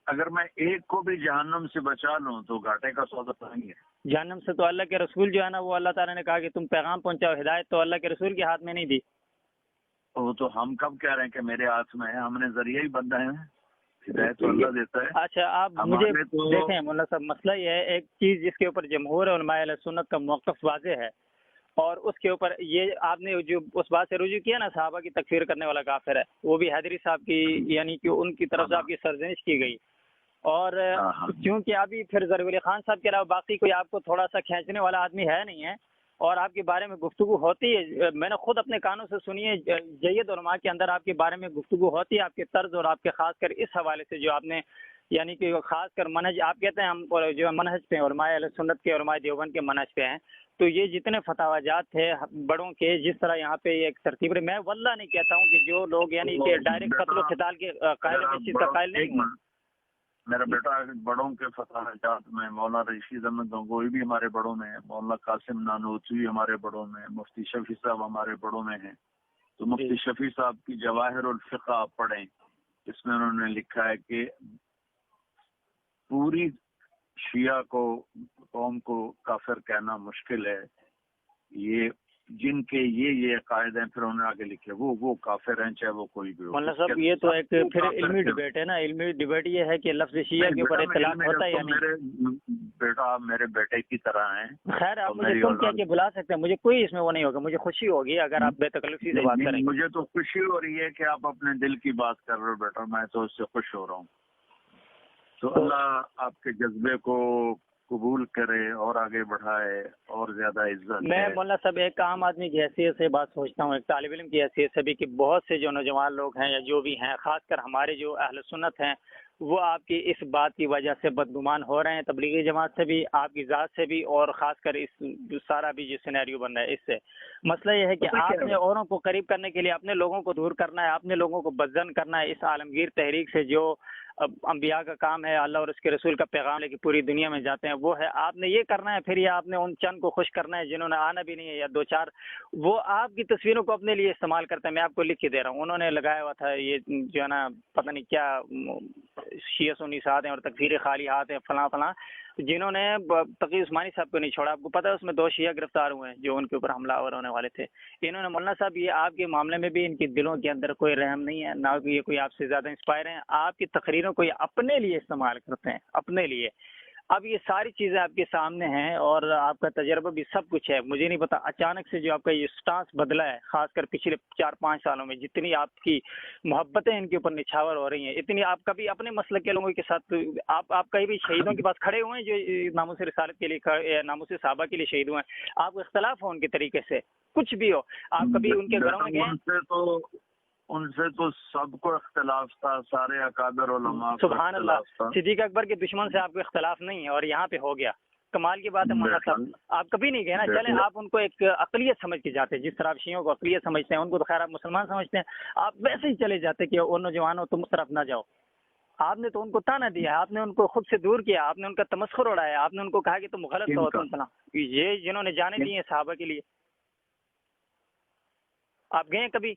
اگر میں ایک کو بھی جہنم سے بچا لوں تو گھاٹے کا سودا نہیں ہے. جہنم سے تو اللہ کے رسول جو ہے نا، وہ اللہ تعالیٰ نے کہا کہ تم پیغام پہنچاؤ، ہدایت تو اللہ کے رسول کے ہاتھ میں نہیں دی. وہ تو ہم کب کہہ رہے ہیں کہ میرے ہاتھ میں ہے؟ ہم نے ذریعہ ہی بندہ ہے، ہدایت تو اللہ دیتا ہے. اچھا آپ مجھے دیکھیں مولانا صاحب، مسئلہ یہ ہے ایک چیز جس کے اوپر جمہور علماء اہل سنت کا موقف واضح ہے، اور اس کے اوپر یہ آپ نے جو اس بات سے رجوع کیا نا صحابہ کی تکفیر کرنے والا کافر ہے، وہ بھی حیدری صاحب کی، یعنی کہ ان کی طرف سے آپ کی سرزنش کی گئی. اور کیونکہ ابھی پھر ظریف علی خان صاحب کے علاوہ باقی کوئی آپ کو تھوڑا سا کھینچنے والا آدمی ہے نہیں ہے، اور آپ کے بارے میں گفتگو ہوتی ہے. میں نے خود اپنے کانوں سے سنی ہے، جید علماء کے اندر آپ کے بارے میں گفتگو ہوتی ہے، آپ کے طرز اور آپ کے خاص کر اس حوالے سے جو آپ نے، یعنی کہ خاص کر منہج آپ کہتے ہیں ہم جو منہج پہ علماء اہل سنت کے، علماء دیوبند کے منہج پہ ہیں. تو یہ جتنے فتاوی جات تھے بڑوں کے، جس طرح یہاں پہ ایک ترتیب رہی، میں واللہ نہیں کہتا ہوں کہ جو لوگ یعنی کہ ڈائریکٹ قتل و قتال کے قائل ہیں، اس چیز کا قائل نہیں ہوں. میرا بیٹا بڑوں کے فتح جات میں مولانا رشید احمد گنگوئی بھی ہمارے بڑوں میں ہے، مولانا قاسم نانوتوی ہمارے بڑوں میں، مفتی شفیع صاحب ہمارے بڑوں میں ہیں. تو مفتی شفیع صاحب کی جواہر الفقہ آپ پڑھیں، اس میں انہوں نے لکھا ہے کہ پوری شیعہ کو، قوم کو کافر کہنا مشکل ہے. یہ جن کے یہ عقائد ہیں، پھر انہوں نے آگے لکھے وہ کافر ہیں، چاہے وہ کوئی بھی ہو. مولانا صاحب یہ تو ایک پھر علمی ڈبیٹ ہے نا. علمی ڈبیٹ یہ ہے کہ لفظ شیعہ کے اوپر اطلاق ہوتا ہے یا نہیں. بیٹا آپ میرے بیٹے کی طرح ہیں. خیر آپ مجھے تم کہہ کے بلا سکتے ہیں، مجھے کوئی اس میں وہ نہیں ہوگا، مجھے خوشی ہوگی اگر آپ بے تکلفی سے بات کریں. مجھے تو خوشی ہو رہی ہے کہ آپ اپنے دل کی بات کر رہے ہو بیٹا، میں تو اس سے خوش ہو رہا ہوں. تو اللہ آپ کے جذبے کو قبول کرے اور آگے بڑھائے اور زیادہ عزت. میں مولانا صاحب ایک عام آدمی کی حیثیت سے بات سوچتا ہوں، ایک طالب علم کی حیثیت سے بھی، کہ بہت سے جو نوجوان لوگ ہیں یا جو بھی ہیں، خاص کر ہمارے جو اہل سنت ہیں، وہ آپ کی اس بات کی وجہ سے بدگمان ہو رہے ہیں، تبلیغی جماعت سے بھی، آپ کی ذات سے بھی، اور خاص کر اس سارا بھی جو سینیریو بن رہا ہے اس سے. مسئلہ یہ ہے کہ آپ نے اوروں کو قریب کرنے کے لیے اپنے لوگوں کو دور کرنا ہے، اپنے لوگوں کو بدزن کرنا ہے. اس عالمگیر تحریک سے جو انبیاء کا کام ہے، اللہ اور اس کے رسول کا پیغام لے کے پوری دنیا میں جاتے ہیں، وہ ہے آپ نے یہ کرنا ہے. پھر یہ آپ نے ان چند کو خوش کرنا ہے جنہوں نے آنا بھی نہیں ہے، یا دو چار وہ آپ کی تصویروں کو اپنے لیے استعمال کرتے ہیں. میں آپ کو لکھ کے دے رہا ہوں، انہوں نے لگایا ہوا تھا یہ جو ہے نا پتہ نہیں کیا شیعہ سنی ساتھ ہیں اور تکفیر خالی ہاتھ ہیں فلاں فلاں، جنہوں نے تقی عثمانی صاحب کو نہیں چھوڑا. آپ کو پتہ ہے اس میں 2 شیعہ گرفتار ہوئے ہیں جو ان کے اوپر حملہ آور ہونے والے تھے. انہوں نے مولانا صاحب یہ آپ کے معاملے میں بھی ان کے دلوں کے اندر کوئی رحم نہیں ہے، نہ یہ کوئی آپ سے زیادہ انسپائر ہیں. آپ کی تقریروں کو یہ اپنے لیے استعمال کرتے ہیں، اپنے لیے. اب یہ ساری چیزیں آپ کے سامنے ہیں اور آپ کا تجربہ بھی سب کچھ ہے. مجھے نہیں پتا اچانک سے جو آپ کا یہ سٹانس بدلا ہے، خاص کر پچھلے 4-5 سالوں میں جتنی آپ کی محبتیں ان کے اوپر نچھاور ہو رہی ہیں، اتنی آپ کبھی اپنے مسلک کے لوگوں کے ساتھ آپ کہیں بھی شہیدوں کے پاس کھڑے ہوئے ہیں جو ناموس رسالت کے لیے، ناموس صحابہ کے لیے شہید ہوئے ہیں، آپ کو اختلاف ہو ان کے طریقے سے، کچھ بھی ہو، آپ کبھی ان کے گھروں میں گئے؟ ان سے تو سب کو اختلاف تھا، سارے اکابر علماء کو سبحان اللہ، اختلاف تھا۔ صدیق اکبر کے دشمن سے آپ کو اختلاف نہیں ہے اور یہاں پہ ہو گیا، کمال کی بات ہے مولانا صاحب۔ آپ کبھی نہیں گئے نا، چلیں آپ ان کو ایک اقلیت سمجھ کے جاتے، جس طرح آپ شیعوں کو اقلیت سمجھتے ہیں، ان کو تو خیر آپ مسلمان سمجھتے ہیں، آپ ویسے ہی چلے جاتے کہ وہ نوجوانوں تم اس طرف نہ جاؤ۔ آپ نے تو ان کو تانا دیا ہے، آپ نے ان کو خود سے دور کیا، آپ نے ان کا تمسخر اڑایا، آپ نے ان کو کہا کہ تم غلط ہو، تم فلاں، یہ جنہوں نے جانے دی ہیں صحابہ کے لیے۔ آپ گئے کبھی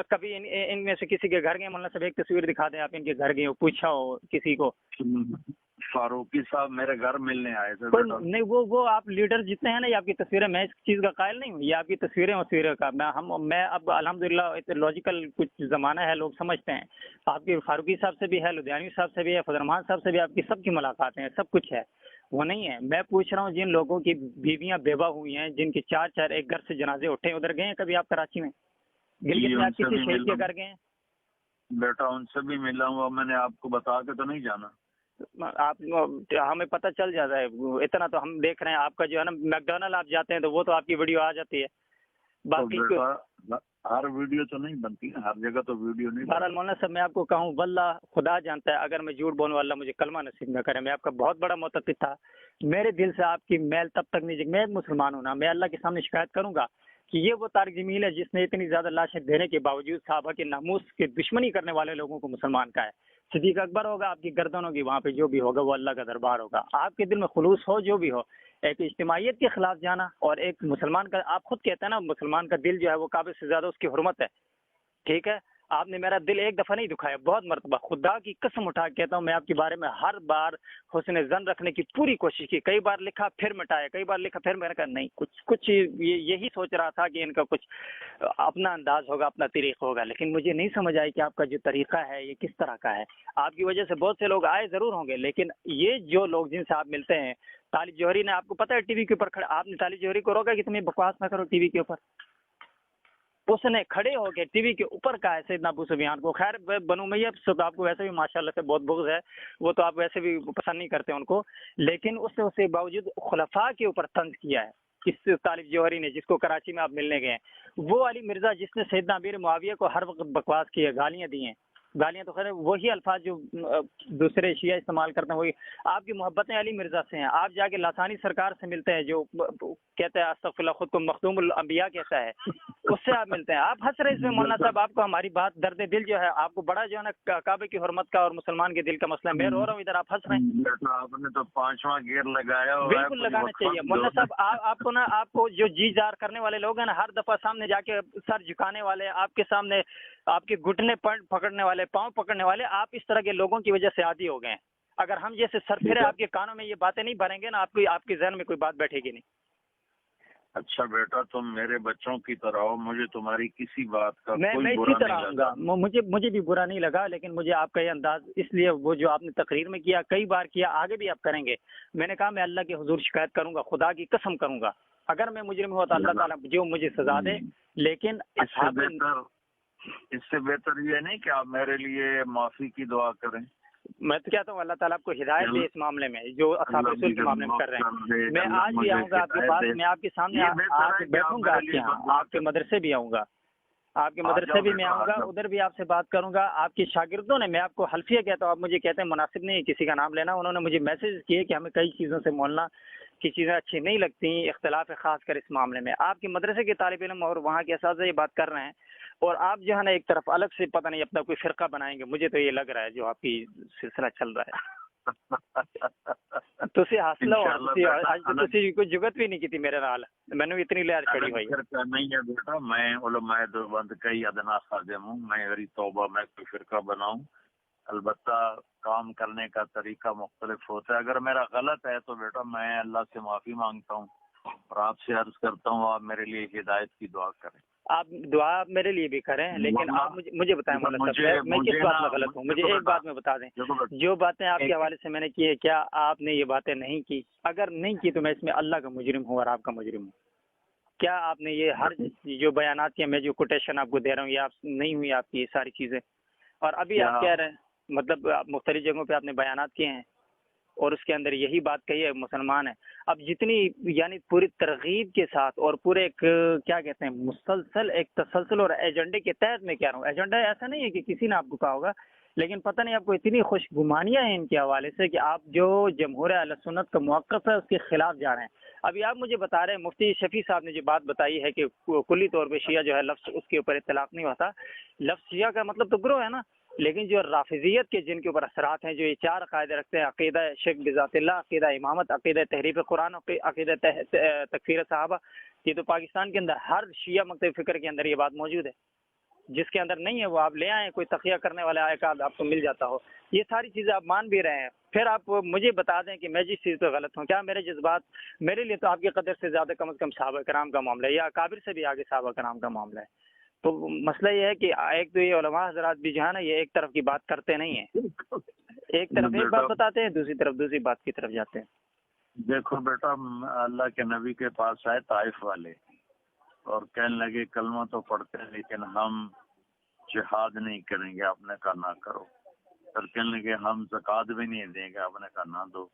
کبھی ان میں سے کسی کے گھر گئے؟ مولانا صاحب ایک تصویر دکھا دیں، آپ ان کے گھر گئے ہو، پوچھا ہو کسی کو؟ فاروقی صاحب میرے گھر ملنے آئے تھے کوئی بیٹا۔ نہیں، وہ آپ لیڈر جتنے ہیں نا، یہ آپ کی تصویریں، میں اس چیز کا قائل نہیں ہوں، یہ آپ کی تصویریں کا میں اب الحمدللہ لاجیکل کچھ زمانہ ہے، لوگ سمجھتے ہیں۔ آپ کی فاروقی صاحب سے بھی ہے، لدھیانوی صاحب سے بھی ہے، فضل الرحمان صاحب سے بھی، آپ کی سب کی ملاقاتیں ہیں، سب کچھ ہے، وہ نہیں ہے۔ میں پوچھ رہا ہوں جن لوگوں کی بیویاں بیوہ ہوئی ہیں، جن کے 4 ایک گھر سے جنازے اٹھے، ادھر گئے ہیں کبھی آپ کراچی میں؟ گلگت میں آپ کسی شہید کے گھر گئے ہیں؟ بیٹا ان سے بھی ملا ہوں، میں نے آپ کو بتا کے تو نہیں جانا۔ آپ ہمیں پتہ چل جاتا ہے، اتنا تو ہم دیکھ رہے ہیں۔ آپ کا جو ہے نا میکڈونلڈ آپ جاتے ہیں تو وہ تو آپ کی ویڈیو آ جاتی ہے، باقی ہر ویڈیو تو نہیں بنتی، ہر جگہ تو ویڈیو نہیں۔ بہرحال مولانا صاحب میں آپ کو کہوں، واللہ خدا جانتا ہے، اگر میں جھوٹ بولوں اللہ مجھے کلمہ نصیب نہ کرے، میں آپ کا بہت بڑا معتقد تھا، میرے دل سے آپ کی میل تب تک نہیں، میں ایک مسلمان ہوں نا، میں اللہ کے سامنے شکایت کروں گا کہ یہ وہ طارق جمیل ہے جس نے اتنی زیادہ لاشیں دینے کے باوجود صحابہ کے ناموس کی دشمنی کرنے والے لوگوں کو مسلمان کا ہے۔ صدیق اکبر ہوگا، آپ کی گردن ہوگی، وہاں پہ جو بھی ہوگا وہ اللہ کا دربار ہوگا۔ آپ کے دل میں خلوص ہو جو بھی ہو، ایک اجتماعیت کے خلاف جانا اور ایک مسلمان کا، آپ خود کہتے ہیں نا مسلمان کا دل جو ہے وہ کعبے سے زیادہ اس کی حرمت ہے، ٹھیک ہے؟ آپ نے میرا دل ایک دفعہ نہیں دکھایا، بہت مرتبہ، خدا کی قسم اٹھا کے کہتا ہوں، میں آپ کے بارے میں ہر بار حسن ظن رکھنے کی پوری کوشش کی، کئی بار لکھا پھر مٹایا، کئی بار لکھا پھر میں نے کہا نہیں، کچھ یہی سوچ رہا تھا کہ ان کا کچھ اپنا انداز ہوگا، اپنا طریقہ ہوگا، لیکن مجھے نہیں سمجھ آئی کہ آپ کا جو طریقہ ہے یہ کس طرح کا ہے۔ آپ کی وجہ سے بہت سے لوگ آئے ضرور ہوں گے، لیکن یہ جو لوگ جن سے آپ ملتے ہیں، طالب جوہری نے، آپ کو پتہ ہے ٹی وی کے اوپر کھڑا، آپ نے طالب جوہری کو روکا کہ تمہیں بکواس نہ کرو ٹی وی کے اوپر؟ اس نے کھڑے ہو کے ٹی وی کے اوپر کہا ہے سیدنا ابو سفیان کو۔ خیر بنو امیہ تو آپ کو ویسے بھی ماشاءاللہ سے بہت بغض ہے، وہ تو آپ ویسے بھی پسند نہیں کرتے ان کو، لیکن اس نے اسے باوجود خلفاء کے اوپر طنز کیا ہے۔ اس طالب جوہری نے، جس کو کراچی میں آپ ملنے گئے ہیں، وہ علی مرزا جس نے سیدنا امیر معاویہ کو ہر وقت بکواس کی ہے، گالیاں دی ہیں، گالیاں تو خیر وہی الفاظ جو دوسرے شیعہ استعمال کرتے ہیں، وہی آپ کی محبتیں علی مرزا سے ہیں۔ آپ جا کے لاسانی سرکار سے ملتے ہیں جو کہتے ہیں استغفر اللہ، خود کو مخدوم الانبیاء کہتا ہے، اس سے آپ ملتے ہیں، آپ ہنس رہے اس میں مولانا صاحب، آپ کو ہماری بات درد دل جو ہے، آپ کو بڑا جو ہے نا کعبے کی حرمت کا اور مسلمان کے دل کا مسئلہ ہے، میں رو رہا ہوں ادھر، آپ ہنس رہے ہیں۔ آپ نے تو 5واں گیئر لگایا ہوا ہے، بالکل لگانا چاہیے مولانا صاحب، آپ کو نا، آپ کو جو جی جار کرنے والے لوگ ہیں نا، ہر دفعہ سامنے جا کے سر جھکانے والے، آپ کے سامنے آپ کے گھٹنے پکڑنے والے، پاؤں پکڑنے والے، آپ اس طرح کے لوگوں کی وجہ سے عادی ہو گئے ہیں۔ اگر ہم جیسے سرفرے آپ کے کانوں میں یہ باتیں نہیں بھریں گے نا، آپ کے ذہن میں کوئی بات بیٹھے گی نہیں۔ اچھا بیٹا، تم میرے بچوں کی طرح ہو، مجھے تمہاری کسی بات کا میں کوئی اسی برا طرح نہیں آؤں لگا۔ گا، مجھے بھی برا نہیں لگا، لیکن مجھے آپ کا یہ انداز اس لیے، وہ جو آپ نے تقریر میں کیا، کئی بار کیا، آگے بھی آپ کریں گے، میں نے کہا میں اللہ کے حضور شکایت کروں گا، خدا کی قسم کروں گا، اگر میں مجرم ہوا تو اللہ تعالیٰ جو مجھے سزا دے، لیکن اس سے بہتر یہ نہیں کہ آپ میرے لیے معافی کی دعا کریں؟ میں تو کہتا ہوں اللہ تعالیٰ آپ کو ہدایت دے اس معاملے میں، جو اصحاب رسول کے معاملے میں کر رہے ہیں۔ میں آج بھی آؤں گا آپ کے پاس، میں آپ کے سامنے آ کے بیٹھوں گا، آپ کے یہاں، آپ کے مدرسے بھی آؤں گا، آپ کے مدرسے بھی میں آؤں گا، ادھر بھی آپ سے بات کروں گا۔ آپ کے شاگردوں نے، میں آپ کو حلفیہ کہتا ہوں، آپ مجھے کہتے ہیں مناسب نہیں کسی کا نام لینا، انہوں نے مجھے میسج کیے کہ ہمیں کئی چیزوں سے مولنا کی چیزیں اچھی نہیں لگتی، اختلاف ہے خاص کر اس معاملے میں۔ آپ کے مدرسے کے طالب علم اور وہاں کے اساتذہ یہ بات کر رہے ہیں، اور آپ جو ہے نا ایک طرف الگ سے پتہ نہیں اپنا کوئی فرقہ بنائیں گے، مجھے تو یہ لگ رہا ہے جو آپ کی سلسلہ چل رہا ہے۔ تسی حاصل ہو، آج تو تسی کوئی جگت بھی نہیں کی تھی میرے نال، میں نے اتنی لہر چڑھی ہوئی فرقہ نہیں ہے بیٹا، میں علماء دیوبند کا ہی ادنا خادم ہوں، میں میری توبہ میں کوئی فرقہ بناؤں، البتہ کام کرنے کا طریقہ مختلف ہوتا ہے، اگر میرا غلط ہے تو بیٹا میں اللہ سے معافی مانگتا ہوں اور آپ سے عرض کرتا ہوں آپ میرے لیے ہدایت کی دعا کریں۔ آپ دعا میرے لیے بھی کریں، لیکن آپ مجھے بتائیں مولانا صاحب، میں کس بات میں غلط ہوں؟ مجھے ایک بات میں بتا دیں، جو باتیں آپ کے حوالے سے میں نے کی ہے، کیا آپ نے یہ باتیں نہیں کی؟ اگر نہیں کی تو میں اس میں اللہ کا مجرم ہوں اور آپ کا مجرم ہوں۔ کیا آپ نے یہ ہر جو بیانات کیے، میں جو کوٹیشن آپ کو دے رہا ہوں، یہ آپ نہیں ہوئی آپ کی یہ ساری چیزیں؟ اور ابھی آپ کہہ رہے ہیں، مطلب مختلف جگہوں پہ آپ نے بیانات کیے ہیں، اور اس کے اندر یہی بات کہی ہے مسلمان ہے. اب جتنی یعنی پوری ترغیب کے ساتھ اور پورے ایک کیا کہتے ہیں مسلسل ایک تسلسل اور ایجنڈے کے تحت میں کہہ رہا ہوں. ایجنڈا ایسا نہیں ہے کہ کسی نے آپ کو کہا ہوگا، لیکن پتہ نہیں آپ کو اتنی خوش گمانیاں ہیں ان کے حوالے سے کہ آپ جو جمہور اہل سنت کا موقف ہے اس کے خلاف جا رہے ہیں. ابھی آپ مجھے بتا رہے ہیں مفتی شفیع صاحب نے جو بات بتائی ہے کہ کلی طور پہ شیعہ جو ہے لفظ اس کے اوپر اطلاق نہیں ہوتا. لفظ شیعہ کا مطلب تو گروہ ہے نا، لیکن جو رافضیت کے جن کے اوپر اثرات ہیں، جو یہ 4 عقائد رکھتے ہیں، عقیدہ شرک بذات اللہ، عقیدہ امامت، عقیدہ تحریف قرآن، عقیدہ تکفیر صحابہ، یہ تو پاکستان کے اندر ہر شیعہ مکتب فکر کے اندر یہ بات موجود ہے. جس کے اندر نہیں ہے وہ آپ لے آئیں، کوئی تقیہ کرنے والا آئے گا آپ کو مل جاتا ہو. یہ ساری چیزیں آپ مان بھی رہے ہیں. پھر آپ مجھے بتا دیں کہ میں جس چیز پہ غلط ہوں، کیا میرے جذبات میرے لیے تو آپ کی قدر سے زیادہ کم از کم صحابہ کرام کا معاملہ ہے، یا اکابر سے بھی آگے صحابہ کرام کا معاملہ ہے. تو مسئلہ یہ ہے کہ ایک تو یہ علماء حضرات بھی جو ہے نا یہ ایک طرف کی بات کرتے نہیں ہیں، ایک طرف ایک بات بتاتے ہیں، دوسری طرف دوسری بات کی طرف جاتے ہیں. دیکھو بیٹا، اللہ کے نبی کے پاس آئے طائف والے اور کہنے لگے کلمہ تو پڑھتے ہیں لیکن ہم جہاد نہیں کریں گے. آپ نے کہا نہ کرو. پھر کہنے لگے ہم زکوٰۃ بھی نہیں دیں گے. آپ نے کہا نہ دو.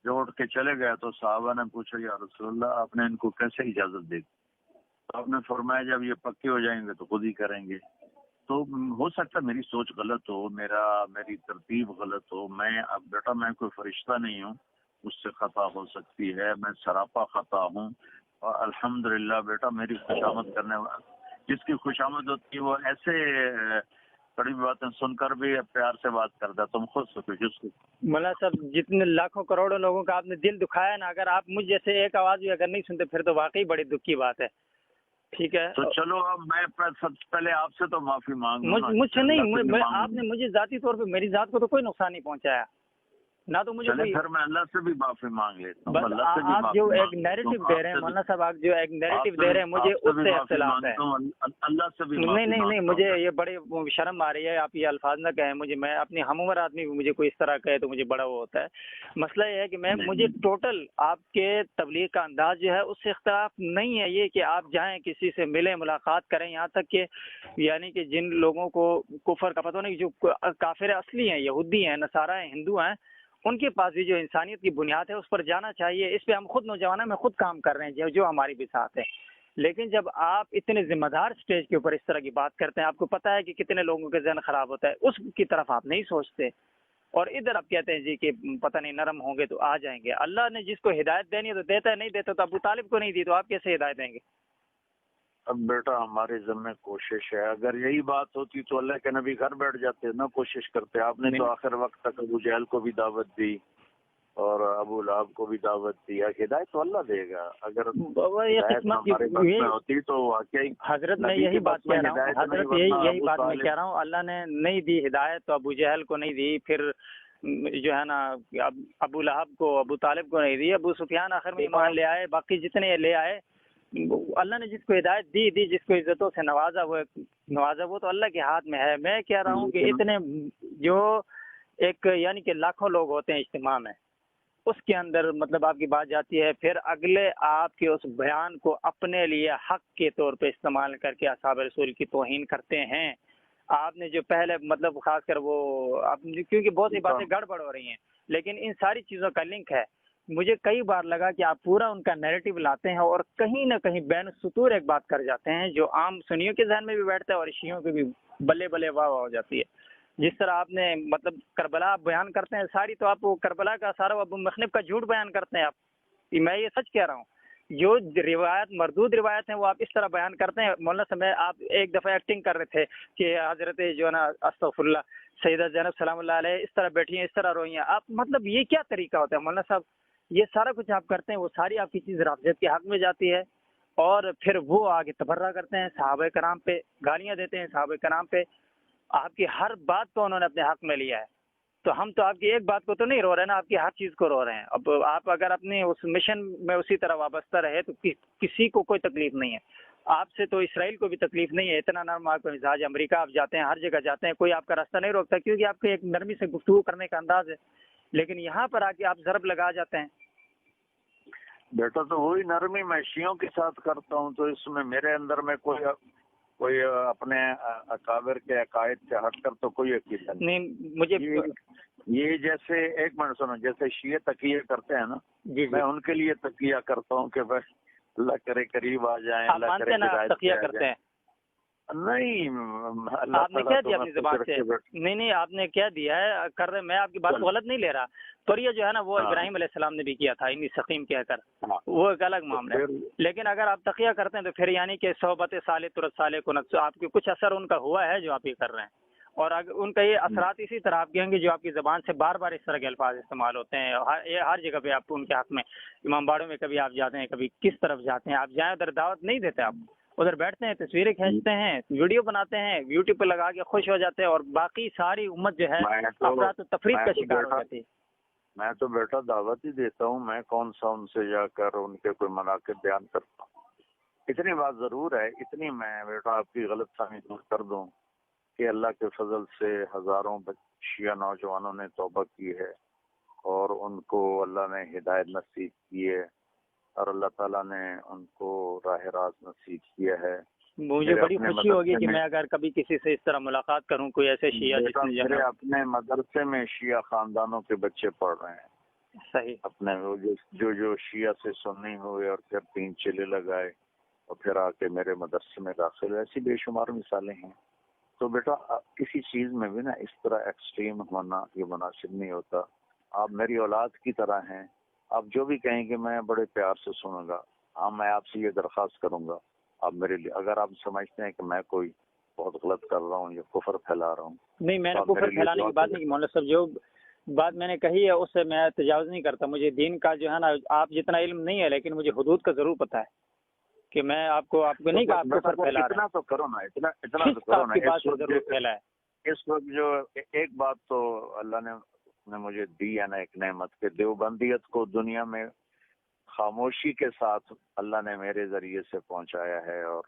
جو اٹھ کے چلے گئے تو صحابہ نے پوچھا یا رسول اللہ آپ نے ان کو کیسے اجازت دی؟ تو آپ نے فرمایا جب یہ پکے ہو جائیں گے تو خود ہی کریں گے. تو ہو سکتا ہے میری سوچ غلط ہو، میری ترتیب غلط ہو. اب بیٹا میں کوئی فرشتہ نہیں ہوں، مجھ سے خطا ہو سکتی ہے، میں سراپا خطا ہوں. اور الحمدللہ بیٹا میری خوشامد کرنے والا جس کی خوشامد ہوتی ہے وہ ایسے بڑی باتیں سن کر بھی پیار سے بات کرتا ہے. تم خود سوچو جس کو مولانا صاحب جتنے لاکھوں کروڑوں لوگوں کا آپ نے دل دکھایا نا، اگر آپ مجھ جیسے ایک آواز بھی اگر نہیں سنتے پھر تو واقعی بڑی دکھ کی بات ہے. ٹھیک ہے تو چلو اب میں سب سے پہلے آپ سے تو معافی مانگوں. مجھ سے نہیں، آپ نے مجھے ذاتی طور پہ میری ذات کو تو کوئی نقصان نہیں پہنچایا نہ تو مجھے کوئی. پھر میں اللہ سے بھی معافی مانگ لیتا ہوں. بس آپ جو ایک نیریٹو دے رہے ہیں مولانا صاحب، آپ جو ایک نیریٹو دے رہے ہیں مجھے اس سے اختلاف ہے. اللہ سے بھی نہیں مجھے یہ بڑے شرم آ رہی ہے. آپ یہ الفاظ نہ کہیں مجھے، میں اپنی ہم عمر آدمی بھی مجھے کوئی اس طرح کہے تو مجھے بڑا وہ ہوتا ہے. مسئلہ یہ ہے کہ مجھے ٹوٹل آپ کے تبلیغ کا انداز جو ہے اس سے اختلاف نہیں ہے. یہ کہ آپ جائیں کسی سے ملیں ملاقات کریں، یہاں تک کہ یعنی کہ جن لوگوں کو کفر کا پتہ نہیں، جو کافر اصلی ہیں، یہودی ہیں، نصارہ ہیں، ہندو ہیں، ان کے پاس بھی جو انسانیت کی بنیاد ہے اس پر جانا چاہیے. اس پہ ہم خود نوجوان میں خود کام کر رہے ہیں جو ہماری بھی ساتھ ہے. لیکن جب آپ اتنے ذمہ دار سٹیج کے اوپر اس طرح کی بات کرتے ہیں، آپ کو پتہ ہے کہ کتنے لوگوں کے ذہن خراب ہوتا ہے، اس کی طرف آپ نہیں سوچتے اور ادھر آپ کہتے ہیں جی کہ پتہ نہیں نرم ہوں گے تو آ جائیں گے. اللہ نے جس کو ہدایت دینی ہے تو دیتا ہے، نہیں دیتا تو ابو طالب کو نہیں دی تو آپ کیسے ہدایت دیں گے؟ اب بیٹا ہمارے ذمہ کوشش ہے. اگر یہی بات ہوتی تو اللہ کے نبی گھر بیٹھ جاتے، نہ کوشش کرتے. آپ نے تو آخر وقت تک ابو جہل کو بھی دعوت دی اور ابو لہب کو بھی دعوت دی. ہدایت تو اللہ دے گا. اگر ہوتی تو واقعی حضرت میں یہی بات کہہ رہا ہوں، حضرت یہی بات میں کہہ رہا ہوں. اللہ نے نہیں دی ہدایت تو ابو جہل کو نہیں دی، پھر جو ہے نا ابو لہب کو، ابو طالب کو نہیں دی. ابو سفیان آخر میں ایمان لے آئے، باقی جتنے لے آئے. اللہ نے جس کو ہدایت دی، جس کو عزتوں سے نوازا وہ تو اللہ کے ہاتھ میں ہے. میں کہہ رہا ہوں کہ اتنے جو ایک یعنی کہ لاکھوں لوگ ہوتے ہیں اجتماع میں، اس کے اندر مطلب آپ کی بات جاتی ہے، پھر اگلے آپ کے اس بیان کو اپنے لیے حق کے طور پہ استعمال کر کے اصحاب رسول کی توہین کرتے ہیں. آپ نے جو پہلے مطلب خاص کر وہ کیونکہ بہت سی باتیں گڑبڑ ہو رہی ہیں، لیکن ان ساری چیزوں کا لنک ہے. مجھے کئی بار لگا کہ آپ پورا ان کا نیریٹو لاتے ہیں اور کہیں نہ کہیں بین السطور ایک بات کر جاتے ہیں جو عام سنیوں کے ذہن میں بھی بیٹھتا ہے اور شیعوں کے بھی بلے بلے واہ واہ ہو جاتی ہے. جس طرح آپ نے مطلب کربلا بیان کرتے ہیں ساری، تو آپ وہ کربلا کا سارا ابو مخنف کا جھوٹ بیان کرتے ہیں. آپ میں یہ سچ کہہ رہا ہوں، جو روایت مردود روایت ہیں وہ آپ اس طرح بیان کرتے ہیں. مولانا صاحب آپ ایک دفعہ ایکٹنگ کر رہے تھے کہ حضرت جو ہے نا استغفر اللہ سیدہ زینب سلام اللہ علیہ اس طرح بیٹھی ہیں، اس طرح روئی ہیں. آپ مطلب یہ کیا طریقہ ہوتا ہے مولانا صاحب؟ یہ سارا کچھ آپ کرتے ہیں، وہ ساری آپ کی چیز رافضیت کے حق میں جاتی ہے اور پھر وہ آگے تبرہ کرتے ہیں، صحابہ کرام پہ گالیاں دیتے ہیں، صحابہ کرام پہ آپ کی ہر بات کو انہوں نے اپنے حق میں لیا ہے. تو ہم تو آپ کی ایک بات کو تو نہیں رو رہے نا، آپ کی ہر چیز کو رو رہے ہیں. اب آپ اگر اپنے اس مشن میں اسی طرح وابستہ رہے تو کسی کو کوئی تکلیف نہیں ہے. آپ سے تو اسرائیل کو بھی تکلیف نہیں ہے، اتنا نرم آپ کا مزاج. امریکہ آپ جاتے ہیں، ہر جگہ جاتے ہیں، کوئی آپ کا راستہ نہیں روکتا کیونکہ آپ کے ایک نرمی سے گفتگو کرنے کا انداز ہے. لیکن یہاں پر آ کے آپ ضرب لگا جاتے ہیں. بیٹا تو وہی نرمی میں شیعوں کے ساتھ کرتا ہوں، تو اس میں میرے اندر میں کوئی اپنے اکابر کے عقائد سے ہٹ کر تو کوئی عقیدہ نہیں. مجھے یہ جیسے ایک منٹ سنو، جیسے شیعہ تقیہ کرتے ہیں نا، جی میں ان کے لیے تقیہ کرتا ہوں کہ بس اللہ کرے قریب آ جائیں، آپ اللہ مانتے کرے ہیں نا آپ ہدایت تقیہ پہ آ کرتے جائیں۔ ہیں؟ نہیں، اللہ آپ نے تعالیٰ کہہ تو دیا میں اپنی خوش زبان رکھ سے، کے بیٹھ- نہیں آپ نے کہہ دیا ہے کر رہے، میں آپ کی بات کو غلط نہیں لے رہا۔ توریہ جو ہے نا وہ ہاں۔ ابراہیم علیہ السلام نے بھی کیا تھا انی سقیم کہہ کر، ہاں۔ وہ ایک الگ معاملہ ہے۔ پھر لیکن اگر آپ تقیہ کرتے ہیں تو پھر یعنی کہ صحبت صالح ترت صالح کنت، آپ کے کچھ اثر ان کا ہوا ہے جو آپ یہ کر رہے ہیں، اور اگر ان کا یہ اثرات اسی طرح آپ کے ہوں گے جو آپ کی زبان سے بار بار اس طرح کے الفاظ استعمال ہوتے ہیں، ہر جگہ پہ آپ ان کے حق میں، امام باڑوں میں کبھی آپ جاتے ہیں، کبھی کس طرف جاتے ہیں، آپ جائیں ادھر دعوت نہیں دیتے، آپ ادھر بیٹھتے ہیں، تصویریں کھینچتے ہیں، ویڈیو بناتے ہیں، یوٹیوب پہ لگا کے خوش ہو جاتے ہیں، اور باقی ساری امت جو ہے افراط و تفریق کا شکار ہو جاتی ہے۔ میں تو بیٹا دعوت ہی دیتا ہوں، میں کون سا ان سے جا کر ان کے کوئی مناقب بیان کرتا ہوں۔ اتنی بات ضرور ہے، اتنی میں بیٹا آپ کی غلط فہمی دور کر دوں کہ اللہ کے فضل سے ہزاروں شیعہ نوجوانوں نے توبہ کی ہے، اور ان کو اللہ نے ہدایت نصیب کی ہے، اور اللہ تعالیٰ نے ان کو راہ راست نصیب کیا ہے۔ مجھے بڑی خوشی ہوگی کہ میں اگر کبھی کسی سے اس طرح ملاقات کروں، کوئی ایسے شیعہ جس نے میرے اپنے مدرسے میں شیعہ خاندانوں کے بچے پڑھ رہے ہیں، صحیح اپنے جو شیعہ سے سنی ہوئے اور پھر 3 چلے لگائے اور پھر آ کے میرے مدرسے میں داخل ہوئے، ایسی بے شمار مثالیں ہیں۔ تو بیٹا کسی چیز میں بھی نا اس طرح ایکسٹریم ہونا یہ مناسب نہیں ہوتا۔ آپ میری اولاد کی طرح ہیں، آپ جو بھی کہیں گے میں بڑے پیار سے سنوں گا۔ ہاں، میں آپ سے یہ درخواست کروں گا، آپ میرے لیے اگر آپ سمجھتے ہیں کہ میں کوئی بہت غلط کر رہا ہوں یا کفر پھیلا رہا ہوں، نہیں، میں نے کفر پھیلانے کی بات نہیں کی مولانا صاحب، جو بات میں نے کہی ہے اس سے میں تجاوز نہیں کرتا۔ مجھے دین کا جو ہے نا آپ جتنا علم نہیں ہے، لیکن مجھے حدود کا ضرور پتہ ہے کہ میں آپ کو نہیں کہا آپ کفر پھیلا رہے ہیں، اتنا تو کرو نا، اتنا تو کرو نا۔ آپ کی بات سے ضرور پھیلا ہے۔ اس وقت جو ایک بات تو اللہ نے مجھے دی ہے نا، ایک نعمت کہ دیوبندیت کو دنیا میں خاموشی کے ساتھ اللہ نے میرے ذریعے سے پہنچایا ہے، اور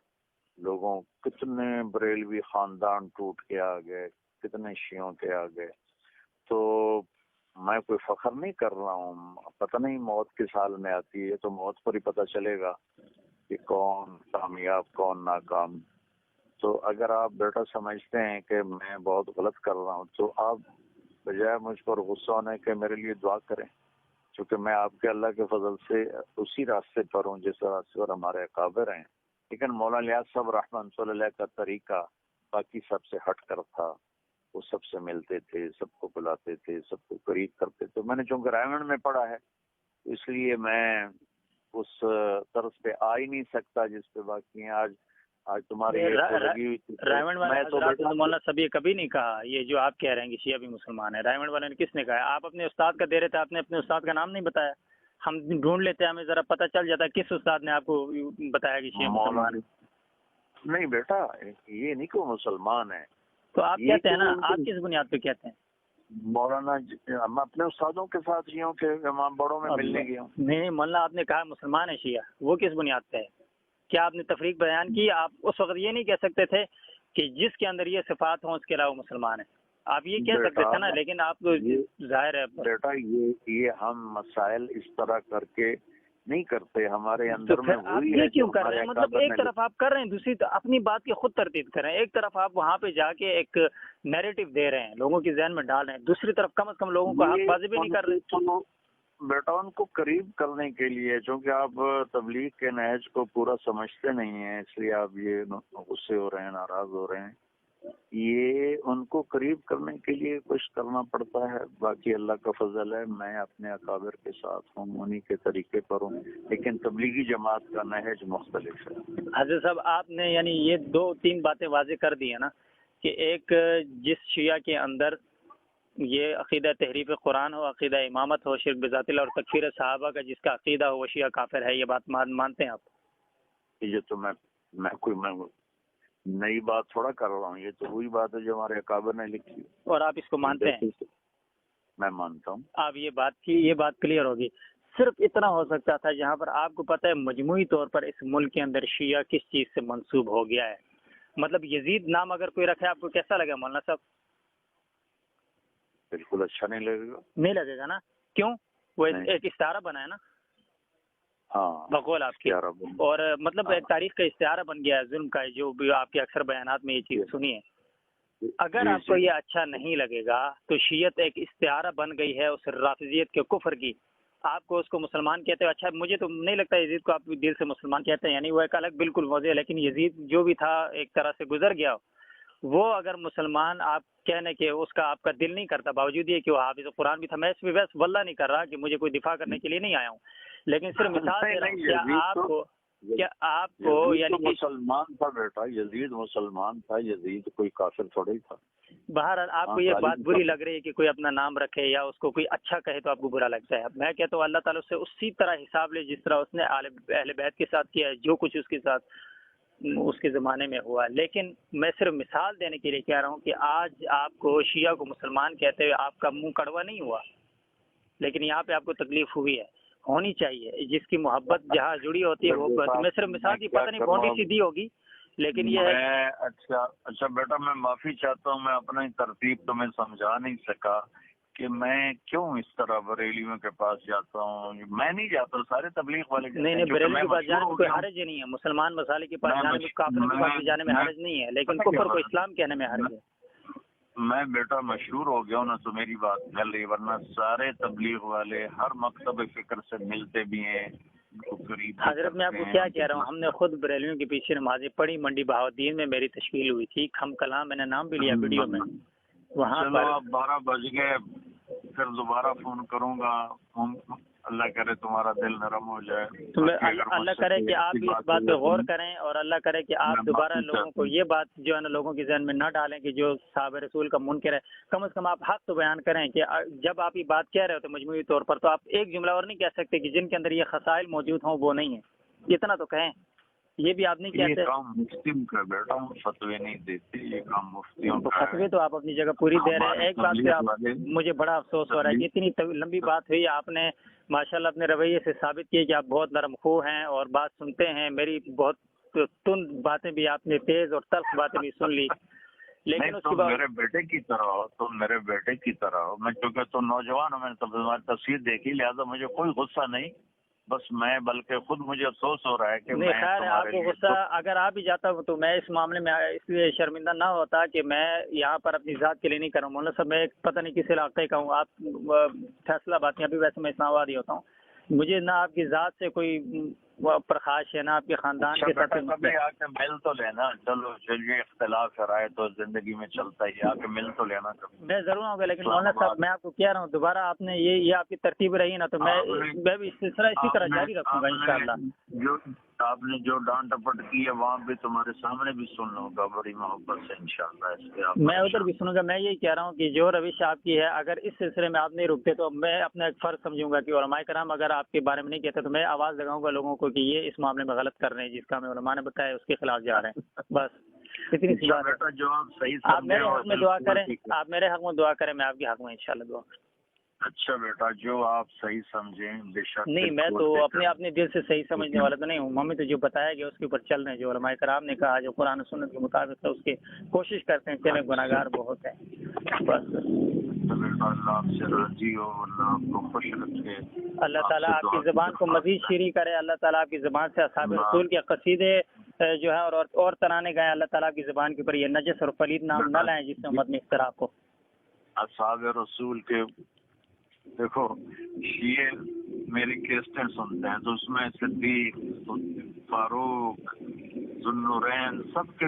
لوگوں کتنے بریلوی خاندان ٹوٹ کے آ گئے، کتنے شیعوں کے آ گئے۔ تو میں کوئی فخر نہیں کر رہا ہوں، پتہ نہیں موت کس حال میں آتی ہے، تو موت پر ہی پتہ چلے گا کہ کون کامیاب کون ناکام۔ تو اگر آپ بیٹا سمجھتے ہیں کہ میں بہت غلط کر رہا ہوں تو آپ بجائے مجھ پر غصہ ہونے کے میرے لیے دعا کریں، کیونکہ میں آپ کے اللہ کے فضل سے اسی راستے پر ہوں جس راستے پر ہمارے اکابر ہیں۔ لیکن مولانا الیاس صاحب رحمۃ اللہ علیہ کا طریقہ باقی سب سے ہٹ کر تھا، وہ سب سے ملتے تھے، سب کو بلاتے تھے، سب کو قریب کرتے تھے۔ میں نے چونکہ رائمنڈ میں پڑھا ہے اس لیے میں اس طرز پہ آ ہی نہیں سکتا جس پہ باقی ہیں۔ آج تمہاری لگی ہوئی تھی، رائمنڈ والے میں تو مولانا صاحب یہ کبھی نہیں کہا یہ جو آپ کہہ رہے ہیں کہ شیعہ بھی مسلمان ہے۔ رائمنڈ والے نے کس نے کہا ہے؟ آپ اپنے استاد کا دے رہے تھے، آپ نے اپنے استاد کا نام نہیں بتایا، ہم ڈھونڈ لیتے ہیں، ہمیں ذرا پتہ چل جاتا ہے کس استاد نے آپ کو بتایا کہ شیعہ مسلمان ہے۔ نہیں بیٹا، یہ نہیں کہ وہ مسلمان ہے، تو آپ کہتے ہیں نا، آپ کس بنیاد پہ کہتے ہیں؟ مولانا میں اپنے استادوں کے ساتھ یہ ہوں کہ امام بڑوں میں ملنے گیا ہوں۔ نہیں مولانا، آپ نے کہا مسلمان ہے شیعہ، وہ کس بنیاد پہ ہے؟ کیا آپ نے تفریق بیان کی؟ آپ اس وقت یہ نہیں کہہ سکتے تھے کہ جس کے اندر یہ صفات ہوں اس کے علاوہ مسلمان ہے، آپ یہ کہہ سکتے تھے نا، لیکن آپ تو ظاہر ہے بیٹا یہ ہم مسائل اس طرح کر کے نہیں کرتے، ہمارے اندر میں وہی ہے۔ یہ کیوں کر رہے ہیں؟ مطلب ایک طرف آپ کر رہے ہیں، دوسری اپنی بات کی خود تردید کر رہے ہیں۔ ایک طرف آپ وہاں پہ جا کے ایک نیریٹو دے رہے ہیں، لوگوں کی ذہن میں ڈال رہے ہیں، دوسری طرف کم از کم لوگوں کو حق بازی بھی نہیں کر رہے۔ بیٹا ان کو قریب کرنے کے لیے، چونکہ آپ تبلیغ کے نہج کو پورا سمجھتے نہیں ہیں، اس لیے آپ یہ غصے ہو رہے ہیں، ناراض ہو رہے ہیں۔ یہ ان کو قریب کرنے کے لیے کچھ کرنا پڑتا ہے، باقی اللہ کا فضل ہے، میں اپنے اکابر کے ساتھ ہوں، انہی کے طریقے پر ہوں، لیکن تبلیغی جماعت کا نہج مختلف ہے۔ حضرت صاحب آپ نے یعنی یہ 2-3 باتیں واضح کر دی ہیں نا، کہ ایک جس شیعہ کے اندر یہ عقیدہ تحریف قرآن ہو، عقیدہ امامت ہو، شرک بذات اللہ اور تکفیر صحابہ کا جس کا عقیدہ ہو وہ شیعہ کافر ہے، یہ بات مانتے ہیں آپ؟ یہ تو میں کوئی نئی بات تھوڑا کر رہا ہوں، یہ تو وہی بات ہے جو ہمارے اکابر نے لکھی اور آپ اس کو مانتے ہیں؟ میں مانتا ہوں۔ آپ یہ بات کلیئر ہوگی۔ صرف اتنا ہو سکتا تھا جہاں پر آپ کو پتہ ہے مجموعی طور پر اس ملک کے اندر شیعہ کس چیز سے منسوب ہو گیا ہے، مطلب یزید نام اگر کوئی رکھے آپ کو کیسا لگے مولانا صاحب؟ بالکل اچھا نہیں لگے گا۔ نہیں لگے گا نا؟ کیوں؟ وہ ایک استعارہ بنا ہے نا، ہاں بقول آپ کی، اور مطلب ایک تاریخ کا استعارہ بن گیا ہے ظلم کا، جو بھی آپ کے اکثر بیانات میں یہ چیز سنی ہے۔ اگر آپ کو یہ اچھا نہیں لگے گا تو شیعت ایک استعارہ بن گئی ہے اس رافضیت کے کفر کی. آپ کو اس کو مسلمان کہتے ہو. اچھا مجھے تو نہیں لگتا یزید کو آپ دل سے مسلمان کہتے ہیں، یعنی وہ ایک الگ بالکل موضوع ہے. لیکن یزید جو بھی تھا ایک طرح سے گزر گیا، وہ اگر مسلمان آپ کہنے کہ اس کا آپ کا دل نہیں کرتا، باوجود یہ کہ وہ حافظ قرآن بھی تھا. میں اس پہ بس واللہ نہیں کر رہا کہ مجھے کوئی دفاع کرنے کے لیے نہیں آیا ہوں، لیکن صرف مثال دے رہا ہوں. کیا آپ کو یعنی مسلمان تھا بیٹا، یزید مسلمان تھا، یزید کوئی کافر تھوڑا ہی تھا. بہرحال آپ کو یہ بات بری لگ رہی ہے کہ کوئی اپنا نام رکھے یا اس کو کوئی اچھا کہے تو آپ کو برا لگتا ہے. میں کہتا ہوں اللہ تعالیٰ سے اسی طرح حساب لے جس طرح اس نے اہل بیت کے ساتھ کیا ہے، جو کچھ اس کے ساتھ اس کے زمانے میں ہوا. لیکن میں صرف مثال دینے کے لیے کہہ رہا ہوں کہ آج آپ کو شیعہ کو مسلمان کہتے ہوئے آپ کا منہ کڑوا نہیں ہوا، لیکن یہاں پہ آپ کو تکلیف ہوئی ہے. ہونی چاہیے، جس کی محبت جہاں جڑی ہوتی ہے وہ. میں صرف مثال دی، پتہ نہیں بونڈی سیدھی ہوگی، لیکن یہ ہے. اچھا بیٹا، میں معافی چاہتا ہوں، میں اپنا ہی ترتیب تمہیں سمجھا نہیں سکا کہ میں کیوں اس طرح بریلیوں کے پاس جاتا ہوں. میں نہیں جاتا، سارے تبلیغ والے. نہیں بریلی کے پاس جانے میں کوئی حرج نہیں ہے، مسلمان مسالے کے پاس جانے میں، کافروں کے پاس جانے میں حرج نہیں ہے، لیکن کفر کو اسلام کہنے میں حرج ہے. میں بیٹا مشہور ہو گیا ہوں نا تو میری بات پھیل رہی، ورنہ سارے تبلیغ والے ہر مکتب فکر سے ملتے بھی ہیں. حضرت میں آپ کو کیا کہہ رہا ہوں، ہم نے خود بریلیوں کے پیچھے نمازیں پڑھی. منڈی بہاؤدین میں میری تشکیل ہوئی تھی، کھم کلام میں نے نام بھی لیا ویڈیو میں. وہاں پر 12 بج گئے، پھر دوبارہ فون کروں گا. اللہ کرے تمہارا دل نرم ہو جائے. اللہ کرے کہ آپ بھی اس بات پہ غور کریں، اور اللہ کرے کہ آپ دوبارہ لوگوں کو یہ بات جو ہے نا لوگوں کے ذہن میں نہ ڈالیں کہ جو صحابہ رسول کا منکر ہے. کم از کم آپ حق تو بیان کریں کہ جب آپ یہ بات کہہ رہے ہو تو مجموعی طور پر تو آپ ایک جملہ اور نہیں کہہ سکتے کہ جن کے اندر یہ خصائل موجود ہوں وہ نہیں ہیں. اتنا تو کہیں. یہ بھی آپ نہیں کہتے. یہ کام مفتیوں کا بیٹا، فتوے نہیں دیتے، یہ کام مفتیوں کا ہے. فتوے تو آپ اپنی جگہ پوری دے رہے ہیں. ایک بات پہ آپ مجھے بڑا افسوس ہو رہا ہے کہ اتنی لمبی بات ہوئی، آپ نے ماشاءاللہ اپنے رویے سے ثابت کیے کہ آپ بہت نرم خو ہیں اور بات سنتے ہیں. میری بہت تند باتیں بھی آپ نے، تیز اور تلخ باتیں بھی سن لی، لیکن اس کے بعد میرے بیٹے کی طرح ہو، تم میرے بیٹے کی طرح ہو. میں چونکہ تم نوجوان ہو، میں نے تمہاری تصویر دیکھی، لہٰذا مجھے کوئی غصہ نہیں، بس میں بلکہ خود مجھے افسوس ہو رہا ہے کہ نہیں. خیر ہے، آپ کو غصہ اگر آپ بھی جاتا ہوں تو میں اس معاملے میں اس لیے شرمندہ نہ ہوتا کہ میں یہاں پر اپنی ذات کے لیے نہیں کروں. مولانا صاحب میں پتہ نہیں کس علاقے کا ہوں، آپ فیصلہ بات. ابھی ویسے میں اسلام آباد ہی ہوتا ہوں. مجھے نہ آپ کی ذات سے کوئی پرخاش ہے، نہ آپ کے خاندان کے ساتھ. کبھی آ کے مل تو لینا. چلو چلیے، اختلاف رائے تو زندگی میں چلتا ہی، آ کے مل تو لینا کبھی. میں ضرور آؤں گا، لیکن مولانا صاحب میں آپ کو کہہ رہا ہوں دوبارہ آپ نے یہ آپ کی ترتیب رہی نا تو میں بھی سلسلہ اسی طرح جاری رکھوں گا انشاءاللہ. جو آپ نے جو ڈانٹ ٹپٹ کی ہے وہاں بھی تمہارے سامنے بھی سن لوں گا بڑی محبت سے انشاءاللہ. میں ادھر بھی سنوں گا. میں یہی کہہ رہا ہوں کہ جو روش آپ کی ہے، اگر اس سلسلے میں آپ نہیں رکتے تو میں اپنا ایک فرض سمجھوں گا کہ علماء کرام اگر آپ کے بارے میں نہیں کہتے تو میں آواز لگاؤں گا لوگوں کو کہ یہ اس معاملے میں غلط کر رہے ہیں، جس کا ہمیں علماء نے بتایا اس کے خلاف جا رہے ہیں. بس اتنی سی بات ہے. جو آپ صحیح آپ میرے حق میں دعا کریں، آپ میرے حق میں دعا کریں، میں آپ کے حق میں انشاءاللہ دعا کروں. اچھا بیٹا، جو آپ صحیح سمجھیں بے شک. نہیں، میں تو اپنے دل سے صحیح سمجھنے والا تو نہیں ہوں. ہمیں تو جو بتایا گیا اس کے اوپر چل رہے ہیں، جو علماء کرام نے کہا، جو قرآن و سنت کے مطابق ہے اس کی کوشش کرتے ہیں. چلے گناہ گار بہت ہیں. بس اللہ آپ سے راضی ہو، اللہ آپ کو خوش رکھے. اللہ تعالیٰ آپ کی زبان کو مزید شیریں کرے. اللہ تعالیٰ آپ کی زبان سے اصحاب رسول کے قصیدے جو ہے اور ترانے گئے. اللہ تعالیٰ کی زبان کے اوپر یہ نجس اور پلید نام نہ لائیں جس سے امت میں اختلاف ہو. اصحاب رسول کے دیکھو، شیعہ میری کیسٹیں سنتے ہیں تو اس میں صدیق، فاروق، ذوالنورین سب کے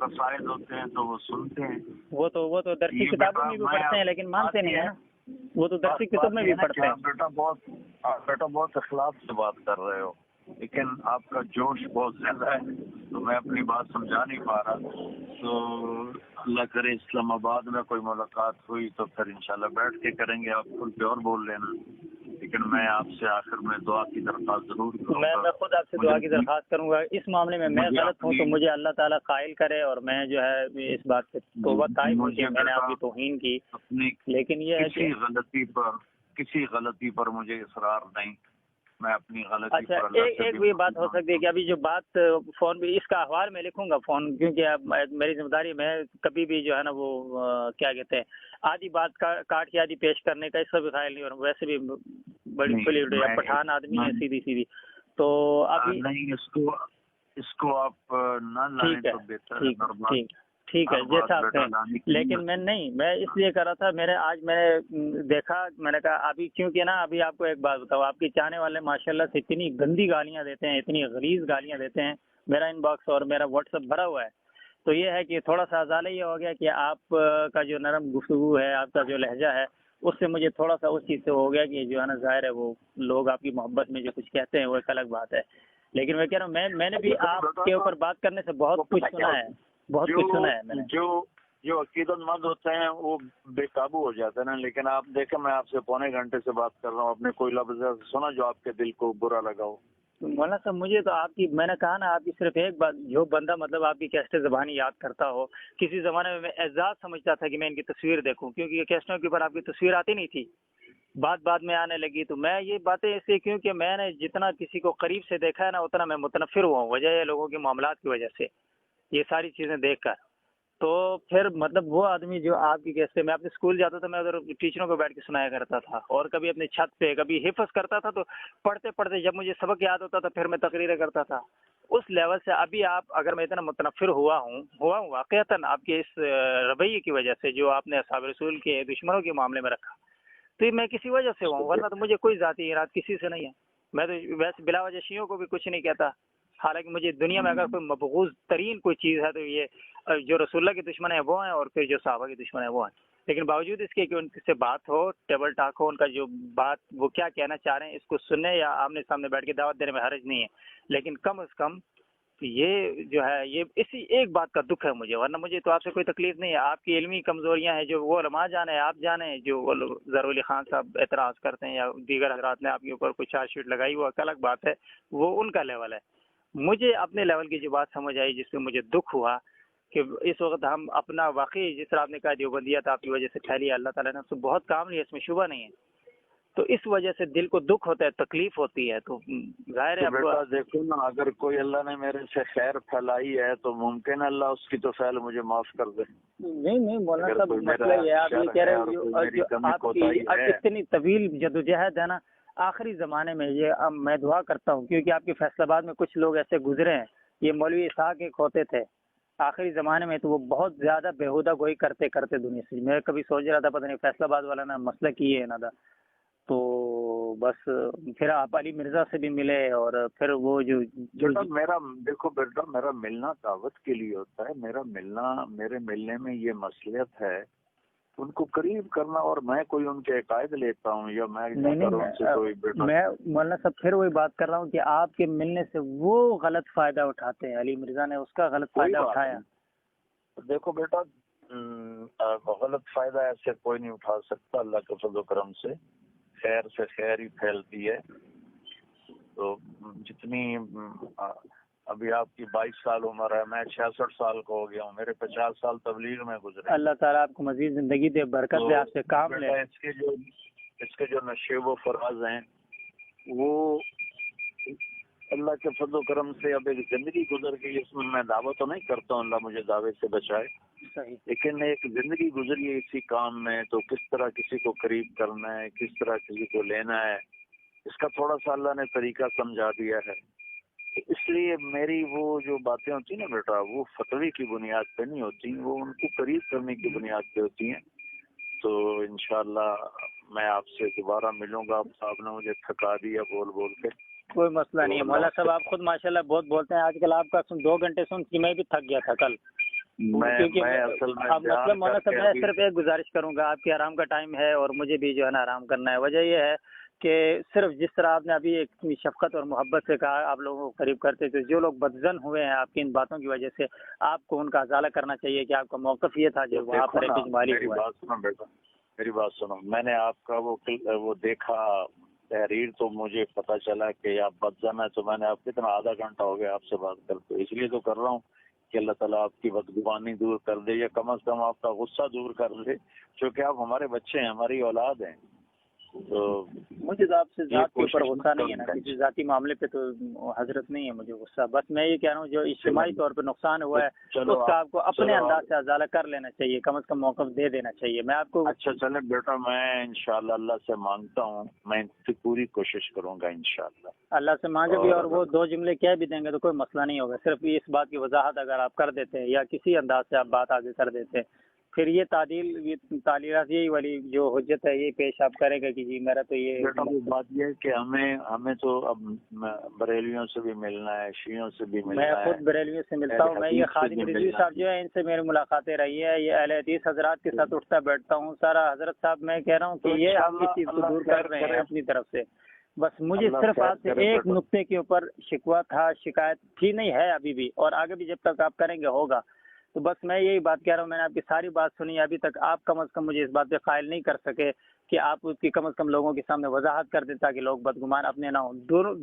قصائد ہوتے ہیں تو وہ سنتے ہیں. وہ تو درسی کتابوں میں بھی پڑھتے ہیں لیکن مانتے نہیں ہیں. وہ تو درسی کتاب میں بھی پڑھتے ہیں. بیٹا بہت اخلاق سے بات کر رہے ہو، لیکن آپ کا جوش بہت زیادہ ہے تو میں اپنی بات سمجھا نہیں پا رہا. تو اللہ کرے اسلام آباد میں کوئی ملاقات ہوئی تو پھر انشاءاللہ بیٹھ کے کریں گے. آپ کل پہ اور بول لینا، لیکن میں آپ سے آخر میں دعا کی درخواست ضرور کروں گا. میں خود آپ سے دعا کی درخواست کروں گا. اس معاملے میں غلط ہوں تو مجھے اللہ تعالیٰ قائل کرے اور میں جو ہے اس بات سے توبہ طائب ہوں کہ میں نے آپ کی توہین کی. لیکن یہ ہے کہ کسی غلطی پر مجھے اصرار نہیں، میں اپنی غلطی. اچھا، ایک بھی بات ہو سکتی ہے کہ ابھی جو بات فون بھی اس کا احوال میں لکھوں گا فون، کیونکہ اب میری ذمہ داری میں کبھی بھی جو ہے نا وہ کیا کہتے ہیں آدھی بات کاٹ کے آدھی پیش کرنے کا اس کا بھی خیال نہیں. اور ویسے بھی بڑی کھلی پٹھان آدمی ہے سیدھی تو ابھی نہیں، اس کو آپ نہ لائیں تو بہتر ہے. ٹھیک ہے جیسا آپ کہیں، لیکن میں اس لیے کر رہا تھا، میں نے دیکھا، میں نے کہا ابھی کیونکہ نا ابھی آپ کو ایک بات بتاؤ، آپ کے چاہنے والے ماشاءاللہ سے اتنی گندی گالیاں دیتے ہیں، اتنی غلیظ گالیاں دیتے ہیں، میرا ان باکس اور میرا واٹس ایپ بھرا ہوا ہے. تو یہ ہے کہ تھوڑا سا ازالہ یہ ہو گیا کہ آپ کا جو نرم گفتگو ہے، آپ کا جو لہجہ ہے، اس سے مجھے تھوڑا سا اس چیز سے ہو گیا کہ جو ہے نا ظاہر ہے وہ لوگ آپ کی محبت میں جو کچھ کہتے ہیں وہ ایک الگ بات ہے. لیکن میں کہہ رہا ہوں میں نے بھی آپ کے اوپر بات کرنے سے بہت کچھ سنا ہے، بہت کچھ سنا ہے میں نے. جو عقیدت مند ہوتے ہیں وہ بے قابو ہو جاتے ہیں نا. لیکن آپ دیکھیں میں آپ سے پونے گھنٹے سے بات کر رہا ہوں، آپ نے کوئی لفظ سنا جو آپ کے دل کو برا لگا ہو؟ مولانا صاحب مجھے تو آپ کی، میں نے کہا نا آپ کی صرف ایک بات، جو بندہ مطلب آپ کی کیسٹیں زبانی یاد کرتا ہو، کسی زمانے میں اعزاز سمجھتا تھا کہ میں ان کی تصویر دیکھوں، کیونکہ یہ کیسٹوں کے اوپر آپ کی تصویر آتی نہیں تھی، بعد میں آنے لگی. تو میں یہ باتیں اس لیے کیونکہ میں نے جتنا کسی کو قریب سے دیکھا ہے نا اتنا میں متنفر ہوا ہوں، وجہ ہے لوگوں کے معاملات کی وجہ سے، یہ ساری چیزیں دیکھ کر. تو پھر مطلب وہ آدمی جو آپ کی کیسے، میں اپنے اسکول جاتا تھا، میں ادھر ٹیچروں کو بیٹھ کے سنایا کرتا تھا، اور کبھی اپنے چھت پہ کبھی حفظ کرتا تھا. تو پڑھتے جب مجھے سبق یاد ہوتا تھا پھر میں تقریریں کرتا تھا. اس لیول سے ابھی آپ اگر میں اتنا متنفر ہوا ہوں واقعتاً آپ کے اس رویے کی وجہ سے جو آپ نے اصحاب رسول کے دشمنوں کے معاملے میں رکھا، تو یہ میں کسی وجہ سے ہوا ہوں، ورنہ تو مجھے کوئی ذاتی ارادہ کسی سے نہیں ہے. میں تو ویسے بلا وجہ شیعوں کو بھی کچھ نہیں کہتا، حالانکہ مجھے دنیا میں اگر کوئی مبغوض ترین کوئی چیز ہے تو یہ جو رسول اللہ کے دشمن ہیں وہ ہیں، اور پھر جو صحابہ کے دشمن ہیں وہ ہیں. لیکن باوجود اس کے کہ ان سے بات ہو، ٹیبل ٹاک ہو، ان کا جو بات وہ کیا کہنا چاہ رہے ہیں اس کو سننے یا آمنے سامنے بیٹھ کے دعوت دینے میں حرج نہیں ہے. لیکن کم از کم یہ جو ہے یہ اسی ایک بات کا دکھ ہے مجھے، ورنہ مجھے تو آپ سے کوئی تکلیف نہیں ہے. آپ کی علمی کمزوریاں ہیں جو وہ علماء جانے، آپ جانے، جو ظہور علی خان صاحب اعتراض کرتے ہیں یا دیگر حضرات نے آپ کے اوپر کوئی چارج شیٹ لگائی، وہ الگ بات ہے، وہ ان کا لیول ہے. مجھے اپنے لیول کی جو بات سمجھ آئی جس پہ مجھے دکھ ہوا کہ اس وقت ہم اپنا واقعی جس طرح آپ نے کہا دیوبندیت آپ کی وجہ سے پھیلی ہے، اللہ تعالیٰ نے اس کو بہت کام لیا، اس میں شبہ نہیں ہے. تو اس وجہ سے دل کو دکھ ہوتا ہے، تکلیف ہوتی ہے. تو ظاہر ہے بیٹا دیکھو نا، اگر کوئی اللہ نے میرے سے خیر پھیلائی ہے تو ممکن ہے اللہ اس کی تو فعل مجھے معاف کر دے. نہیں مولانا صاحب مسئلہ یہ ہے، آپ یہ کہہ رہے ہیں آپ کی اتنی طویل جدوجہد ہے نا، آخری زمانے میں یہ میں دعا کرتا ہوں کیونکہ آپ کے فیصلہ آباد میں کچھ لوگ ایسے گزرے ہیں، یہ مولوی اسحاق ایک ہوتے تھے آخری زمانے میں، تو وہ بہت زیادہ بےہودہ گوئی کرتے دنیا سے. میں کبھی سوچ رہا تھا پتہ نہیں فیصلہ آباد والا نا مسئلہ کی ہے نا تھا. تو بس پھر آپ علی مرزا سے بھی ملے، اور پھر وہ جو میرا دیکھو بیٹا، میرا ملنا دعوت کے لیے ہوتا ہے. میرے ملنے میں یہ مصلحت ہے ان کو قریب کرنا، اور میں کوئی ان کے عقائد لیتا ہوں یا میں مولانا صاحب پھر وہی بات کر رہا ہوں کہ آپ کے ملنے سے وہ غلط فائدہ اٹھاتے ہیں. علی مرزا نے اس کا غلط فائدہ اٹھایا. دیکھو بیٹا، غلط فائدہ ایسے کوئی نہیں اٹھا سکتا. اللہ کے فضل و کرم سے خیر سے خیر ہی پھیلتی ہے. تو جتنی ابھی آپ کی 22 سال عمر ہے، میں 66 سال کا ہو گیا ہوں، میرے 50 سال تبلیغ میں گزرے. اللہ تعالیٰ آپ کو مزید زندگی دے، برکت دے، آپ سے کام لے. اس کے جو نشیب و فراز ہیں وہ اللہ کے فضل و کرم سے اب ایک زندگی گزر گئی، اس میں دعویٰ تو نہیں کرتا ہوں، اللہ مجھے دعوے سے بچائے. صحیح. لیکن ایک زندگی گزری ہے اسی کام میں، تو کس طرح کسی کو قریب کرنا ہے، کس طرح کسی کو لینا ہے، اس کا تھوڑا سا اللہ نے طریقہ سمجھا دیا ہے. اس لیے میری وہ جو باتیں ہوتی ہیں نا بیٹا، وہ فتوی کی بنیاد پہ نہیں ہوتی، وہ ان کو قریب کرنے کی بنیاد پہ ہوتی ہیں. تو انشاءاللہ میں آپ سے دوبارہ ملوں گا. آپ نے مجھے تھکا دیا بول کے. کوئی مسئلہ نہیں ہے مولانا صاحب، آپ خود ماشاءاللہ بہت بولتے ہیں. آج کل آپ کا 2 گھنٹے سن کے میں بھی تھک گیا تھا کل. مطلب مولانا صاحب میں صرف ایک گزارش کروں گا، آپ کے آرام کا ٹائم ہے اور مجھے بھی جو ہے نا آرام کرنا ہے. وجہ یہ ہے کہ صرف جس طرح آپ نے ابھی ایک شفقت اور محبت سے کہا آپ لوگوں کو قریب کرتے تھے، جو لوگ بدزن ہوئے ہیں آپ کی ان باتوں کی وجہ سے، آپ کو ان کا ازالہ کرنا چاہیے کہ آپ کا موقف یہ تھا جو وہاں پر ایک اجمالی ہوا ہے. میری بات سنو، میں نے آپ کا وہ دیکھا تحریر تو مجھے پتا چلا کہ آپ بدزن ہے. تو میں نے آپ کتنا آدھا گھنٹہ ہو گیا آپ سے بات کرتے، اس لیے تو کر رہا ہوں کہ اللہ تعالیٰ آپ کی بدگمانی دور کر دے، یا کم از کم آپ کا غصہ دور کر دے، کیونکہ آپ ہمارے بچے ہیں، ہماری اولاد ہیں. تو مجھے تو آپ سے ذات کے اوپر کوشش غصہ نہیں ہے نا، کروں گا کسی ذاتی معاملے پہ تو حضرت نہیں ہے مجھے غصہ، بس میں یہ کہہ رہا ہوں جو اجتماعی طور پہ نقصان ہوا ہے چلو اس کا آپ کو اپنے چلو انداز سے ازالہ کر لینا چاہیے، کم از کم موقف دے دینا چاہیے۔ میں آپ کو اچھا چلے بیٹا، میں انشاءاللہ اللہ سے مانگتا ہوں، میں اس کی پوری کوشش کروں گا انشاءاللہ۔ اللہ سے مانگے بھی اور وہ دو جملے کہہ بھی دیں گے تو کوئی مسئلہ نہیں ہوگا، صرف اس بات کی وضاحت اگر آپ کر دیتے ہیں یا کسی انداز سے آپ بات آگے کر دیتے ہیں، پھر یہ تعلیرات یہی والی جو حجت ہے یہ پیش آپ کریں گے کہ جی میرا تو یہ بیٹا وہ بات یہ ہے کہ ہمیں تو اب بریلیوں سے بھی ملنا ہے، شیعوں سے بھی میں ملنا ہے، خود بریلویوں سے ملتا ہوں، میں یہ خادم رضوی صاحب جو ہے ان سے میری ملاقاتیں رہی ہے، یہ اہل حدیث حضرات کے ساتھ اٹھتا بیٹھتا ہوں سارا۔ حضرت صاحب میں کہہ رہا ہوں کہ یہ آپ اس چیز کو دور کر رہے ہیں اپنی طرف سے، بس مجھے صرف آپ سے ایک نقطے کے اوپر شکوہ تھا، شکایت تھی نہیں ہے ابھی بھی، اور آگے بھی جب تک آپ کریں گے ہوگا، تو بس میں یہی بات کہہ رہا ہوں، میں نے آپ کی ساری بات سنی، ابھی تک آپ کم از کم مجھے اس بات پہ قائل نہیں کر سکے کہ آپ اس کی کم از کم لوگوں کے سامنے وضاحت کر دیں تاکہ لوگ بدگمان اپنے نہ ہوں۔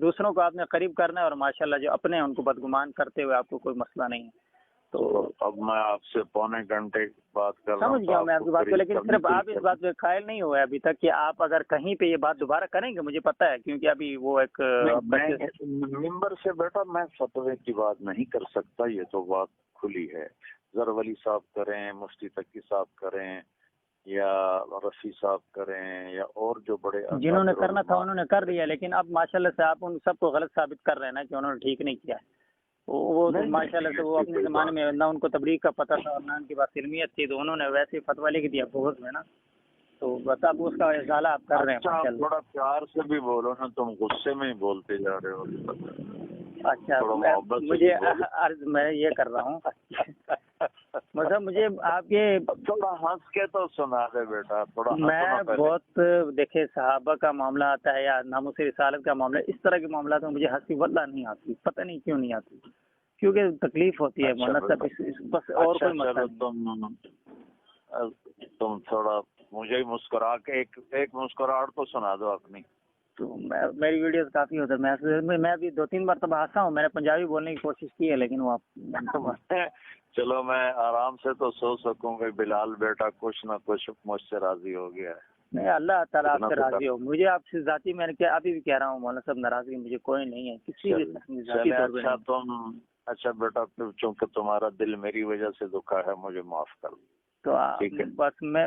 دوسروں کو آپ نے قریب کرنا ہے اور ماشاءاللہ جو اپنے ہیں ان کو بدگمان کرتے ہوئے آپ کو کوئی مسئلہ نہیں ہے۔ تو اب میں آپ سے پونے گھنٹے بات کر رہا ہوں، سمجھ گیا میں آپ کی بات کو، لیکن صرف آپ اس بات پہ قائل نہیں ہوئے ابھی تک کہ آپ اگر کہیں پہ یہ بات دوبارہ کریں گے، مجھے پتہ ہے کیونکہ ابھی وہ ایک ممبر سے بیٹا میں فتوے کی بات نہیں کر سکتا، یہ تو بات کھلی ہے، ظہر ولی صاحب کریں، مفتی تقی صاحب کریں یا رفیع صاحب کریں یا اور جو بڑے جنہوں نے کرنا تھا انہوں نے کر دیا، لیکن اب ماشاءاللہ سے آپ ان سب کو غلط ثابت کر رہے ہیں نا کہ انہوں نے ٹھیک نہیں کیا ہے۔ وہ ماشاءاللہ سے وہ اپنے زمانے میں نہ ان کو تبلیغ کا پتہ تھا اور نہ ان کے پاس علمیت تھی، تو انہوں نے ویسے فتویٰ لکھ دیا بغض میں نا، تو بس اب اس کا ازالہ آپ کر رہے ہیں ماشاءاللہ۔ تھوڑا پیار سے بھی بولو نا، تم غصے میں ہی بولتے جا رہے ہو۔ اچھا مجھے عرض میں یہ کر رہا ہوں مطلب مجھے آپ کے تھوڑا ہنس کے تو سنا دے بیٹا، تھوڑا میں بہت دیکھے صحابہ کا معاملہ آتا ہے یا ناموس رسالت کا معاملہ، اس طرح کے معاملات میں مجھے ہنسی واللہ نہیں آتی، پتہ نہیں کیوں نہیں آتی، کیونکہ تکلیف ہوتی ہے مولانا صاحب، بس اور کوئی مسئلہ نہیں۔ تم تھوڑا مجھے مسکرا کے ایک مسکراہٹ تو سنا دو اپنی۔ تو میری ویڈیوز کافی ہوتا ہے، میں ابھی 2-3 مرتبہ ہنسا ہوں، میں نے پنجابی بولنے کی کوشش کی ہے لیکن وہ چلو میں آرام سے تو سو سکوں گا، بلال بیٹا کچھ نہ کچھ مجھ سے راضی ہو گیا ہے۔ نہیں، اللہ تعالیٰ آپ سے راضی ہو، مجھے آپ سے ذاتی میں نے کیا ابھی بھی کہہ رہا ہوں مولانا صاحب، ناراضگی مجھے کوئی نہیں ہے کسی بھی ذاتی طور پہ۔ اچھا اچھا بیٹا، چونکہ تمہارا دل میری وجہ سے دکھا ہے، مجھے معاف کر دو، تو ٹھیک ہے؟ بس میں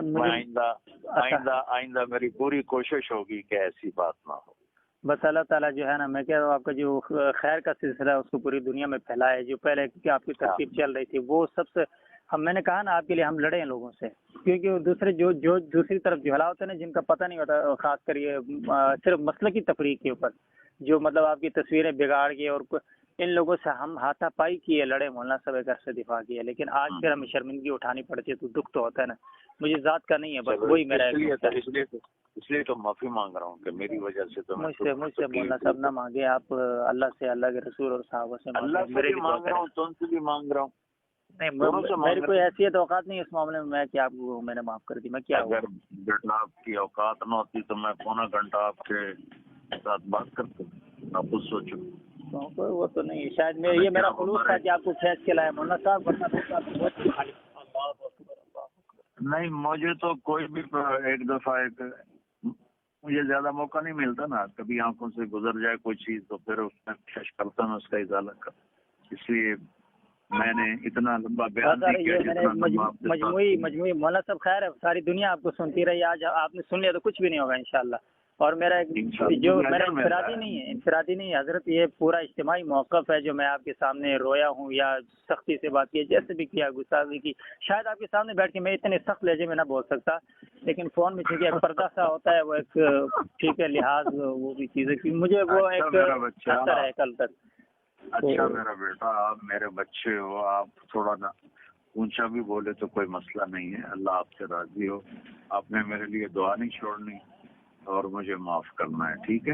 آئندہ میری پوری کوشش ہوگی کہ ایسی بات نہ ہو۔ بس اللہ تعالیٰ جو ہے نا، میں کہہ رہا ہوں آپ کا جو خیر کا سلسلہ ہے اس کو پوری دنیا میں پھیلائے، جو پہلے کہ آپ کی ترتیب چل رہی تھی وہ سب سے میں نے کہا نا آپ کے لیے ہم لڑے ہیں لوگوں سے، کیونکہ دوسرے جو دوسری طرف جھلا ہوتے ہیں نا، جن کا پتہ نہیں ہوتا، خاص کر یہ صرف مسلکی تفریق کے اوپر جو مطلب آپ کی تصویریں بگاڑ کے، اور ان لوگوں سے ہم ہاتھا پائی کیے، لڑے، مولانا صاحب گھر سے دفاع کیا، لیکن آج پھر ہمیں شرمندگی اٹھانی پڑتی ہے تو دکھ تو ہوتا ہے نا، مجھے ذات کا نہیں ہے، بس وہی میرا اس لیے تو معافی مانگ رہا ہوں کہ میری وجہ سے تو مجھ سے مولانا صاحب نہ مانگے آپ، اللہ سے، اللہ کے رسول اور صحابہ سے اللہ سے بھی مانگ رہا ہوں، تم سے بھی مانگ رہا ہوں۔ نہیں، میری کوئی حیثیت اوقات نہیں اس معاملے میں کہ آپ کو میں نے معاف کر دی، میں کیا اگر بیٹا آپ کی اوقات نہ ہوتی تو میں پونا گھنٹہ آپ کے ساتھ بات کرتا ہوں، آپ خود سوچو۔ وہ تو نہیں، شاید یہ میرا خلوص تھا کہ آپ کو کھینچ کے لایا مولانا صاحب، نہیں مجھے تو کوئی بھی ایک دفعہ مجھے زیادہ موقع نہیں ملتا نا، کبھی آنکھوں سے گزر جائے کوئی چیز تو پھر اس میں کوشش کرتا ہوں اس کا ازالہ کر، اس لیے میں نے اتنا لمبا بیان نہیں کیا جتنا مجموعی مولانا صاحب خیر ہے، ساری دنیا آپ کو سنتی رہی، آج آپ نے سن لیا تو کچھ بھی نہیں ہوگا انشاءاللہ۔ اور میرا جو میرا انفرادی نہیں ہے حضرت، یہ پورا اجتماعی موقف ہے جو میں آپ کے سامنے رویا ہوں یا سختی سے بات کی، جیسے بھی کیا، گستاخی کی، شاید آپ کے سامنے بیٹھ کے میں اتنے سخت لہجے میں نہ بول سکتا، لیکن فون میں چونکہ ایک پردہ سا ہوتا ہے، وہ ایک ٹھیک ہے لحاظ وہ بھی چیز ہے کہ مجھے وہ ایک اثر ہے کل تک۔ اچھا میرا بیٹا، آپ میرے بچے ہو، آپ تھوڑا نا اونچا بھی بولے تو کوئی مسئلہ نہیں ہے، اللہ آپ سے راضی ہو، آپ نے میرے لیے دعا نہیں چھوڑنی اور مجھے معاف کرنا ہے، ٹھیک ہے؟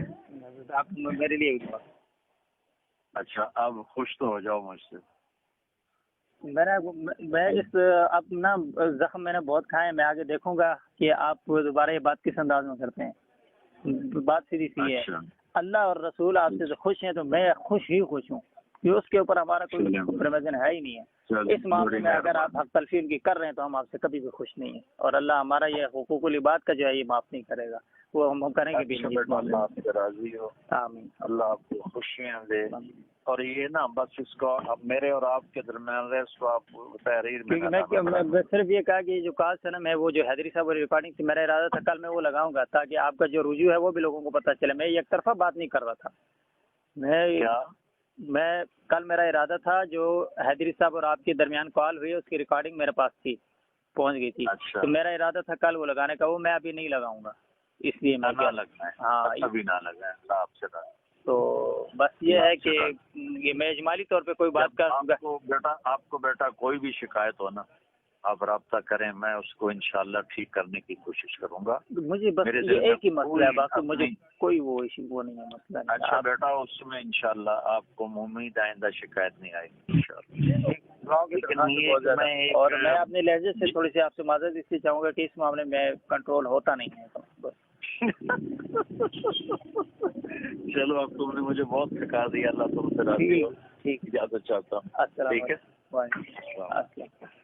آپ میرے لیے دعا۔ اچھا اب خوش تو ہو جاؤ مجھ سے۔ میں اس اپنا زخم میں نے بہت کھائے، میں آگے دیکھوں گا کہ آپ دوبارہ یہ بات کس انداز میں کرتے ہیں۔ بات سیدھی سی ہے، اللہ اور رسول آپ سے خوش ہیں تو میں خوش ہوں، اس کے اوپر ہمارا کوئی پرویژن ہے ہی نہیں ہے. اس معاملے میں اگر آپ حق تلفی ان کی کر رہے ہیں تو ہم آپ سے کبھی بھی خوش نہیں ہیں, اور اللہ ہمارا یہ حقوق العباد کا جو ہے یہ معاف نہیں کرے گا, وہ ہم کریں گے بھی نہیں. اللہ آپ سے راضی ہو, آمین. اللہ آپ کو خوشیاں دے. اور یہ نا بس اس کو اب میرے اور آپ کے درمیان رہے, اس کو آپ تحریر میں صرف یہ کہا کہ جو کال ہے نا, میں وہ جو حیدری صاحب والی ریکارڈنگ تھی, میرا ارادہ تھا کل میں وہ لگاؤں گا تاکہ آپ کا جو رجوع ہے وہ بھی لوگوں کو پتہ چلے. میں ایک طرفہ بات نہیں کر رہا تھا. میں کل میرا ارادہ تھا جو حیدری صاحب اور آپ کے درمیان کال ہوئی اس کی ریکارڈنگ میرے پاس تھی, پہنچ گئی تھی. تو میرا ارادہ تھا کل وہ لگانے کا, وہ میں ابھی نہیں لگاؤں گا, اس لیے میں ابھی نہ لگائیں. اللہ آپ سے تو بس یہ ہے کہ یہ میں اجمالی طور پہ کوئی بات کا آپ کو بیٹا کوئی بھی شکایت ہو نا, آپ رابطہ کریں, میں اس کو انشاءاللہ ٹھیک کرنے کی کوشش کروں گا. مجھے بس یہ ایک ہی مسئلہ ہے, باقی مجھے کوئی وہ نہیں ہے مسئلہ. اچھا بیٹا, اس میں انشاءاللہ آپ کو امید آئندہ شکایت نہیں آئے گی انشاءاللہ. اور میں اپنے لہجے سے تھوڑی سی آپ سے معذرت اس لیے چاہوں گا کہ اس معاملے میں کنٹرول ہوتا نہیں ہے. بس چلو, اب تم نے مجھے بہت سکھا دیا. اللہ تم سے راضی ہو. ٹھیک, اجازت چاہتا ہوں. السلام ٹھیک ہے, وعلیکم السلام.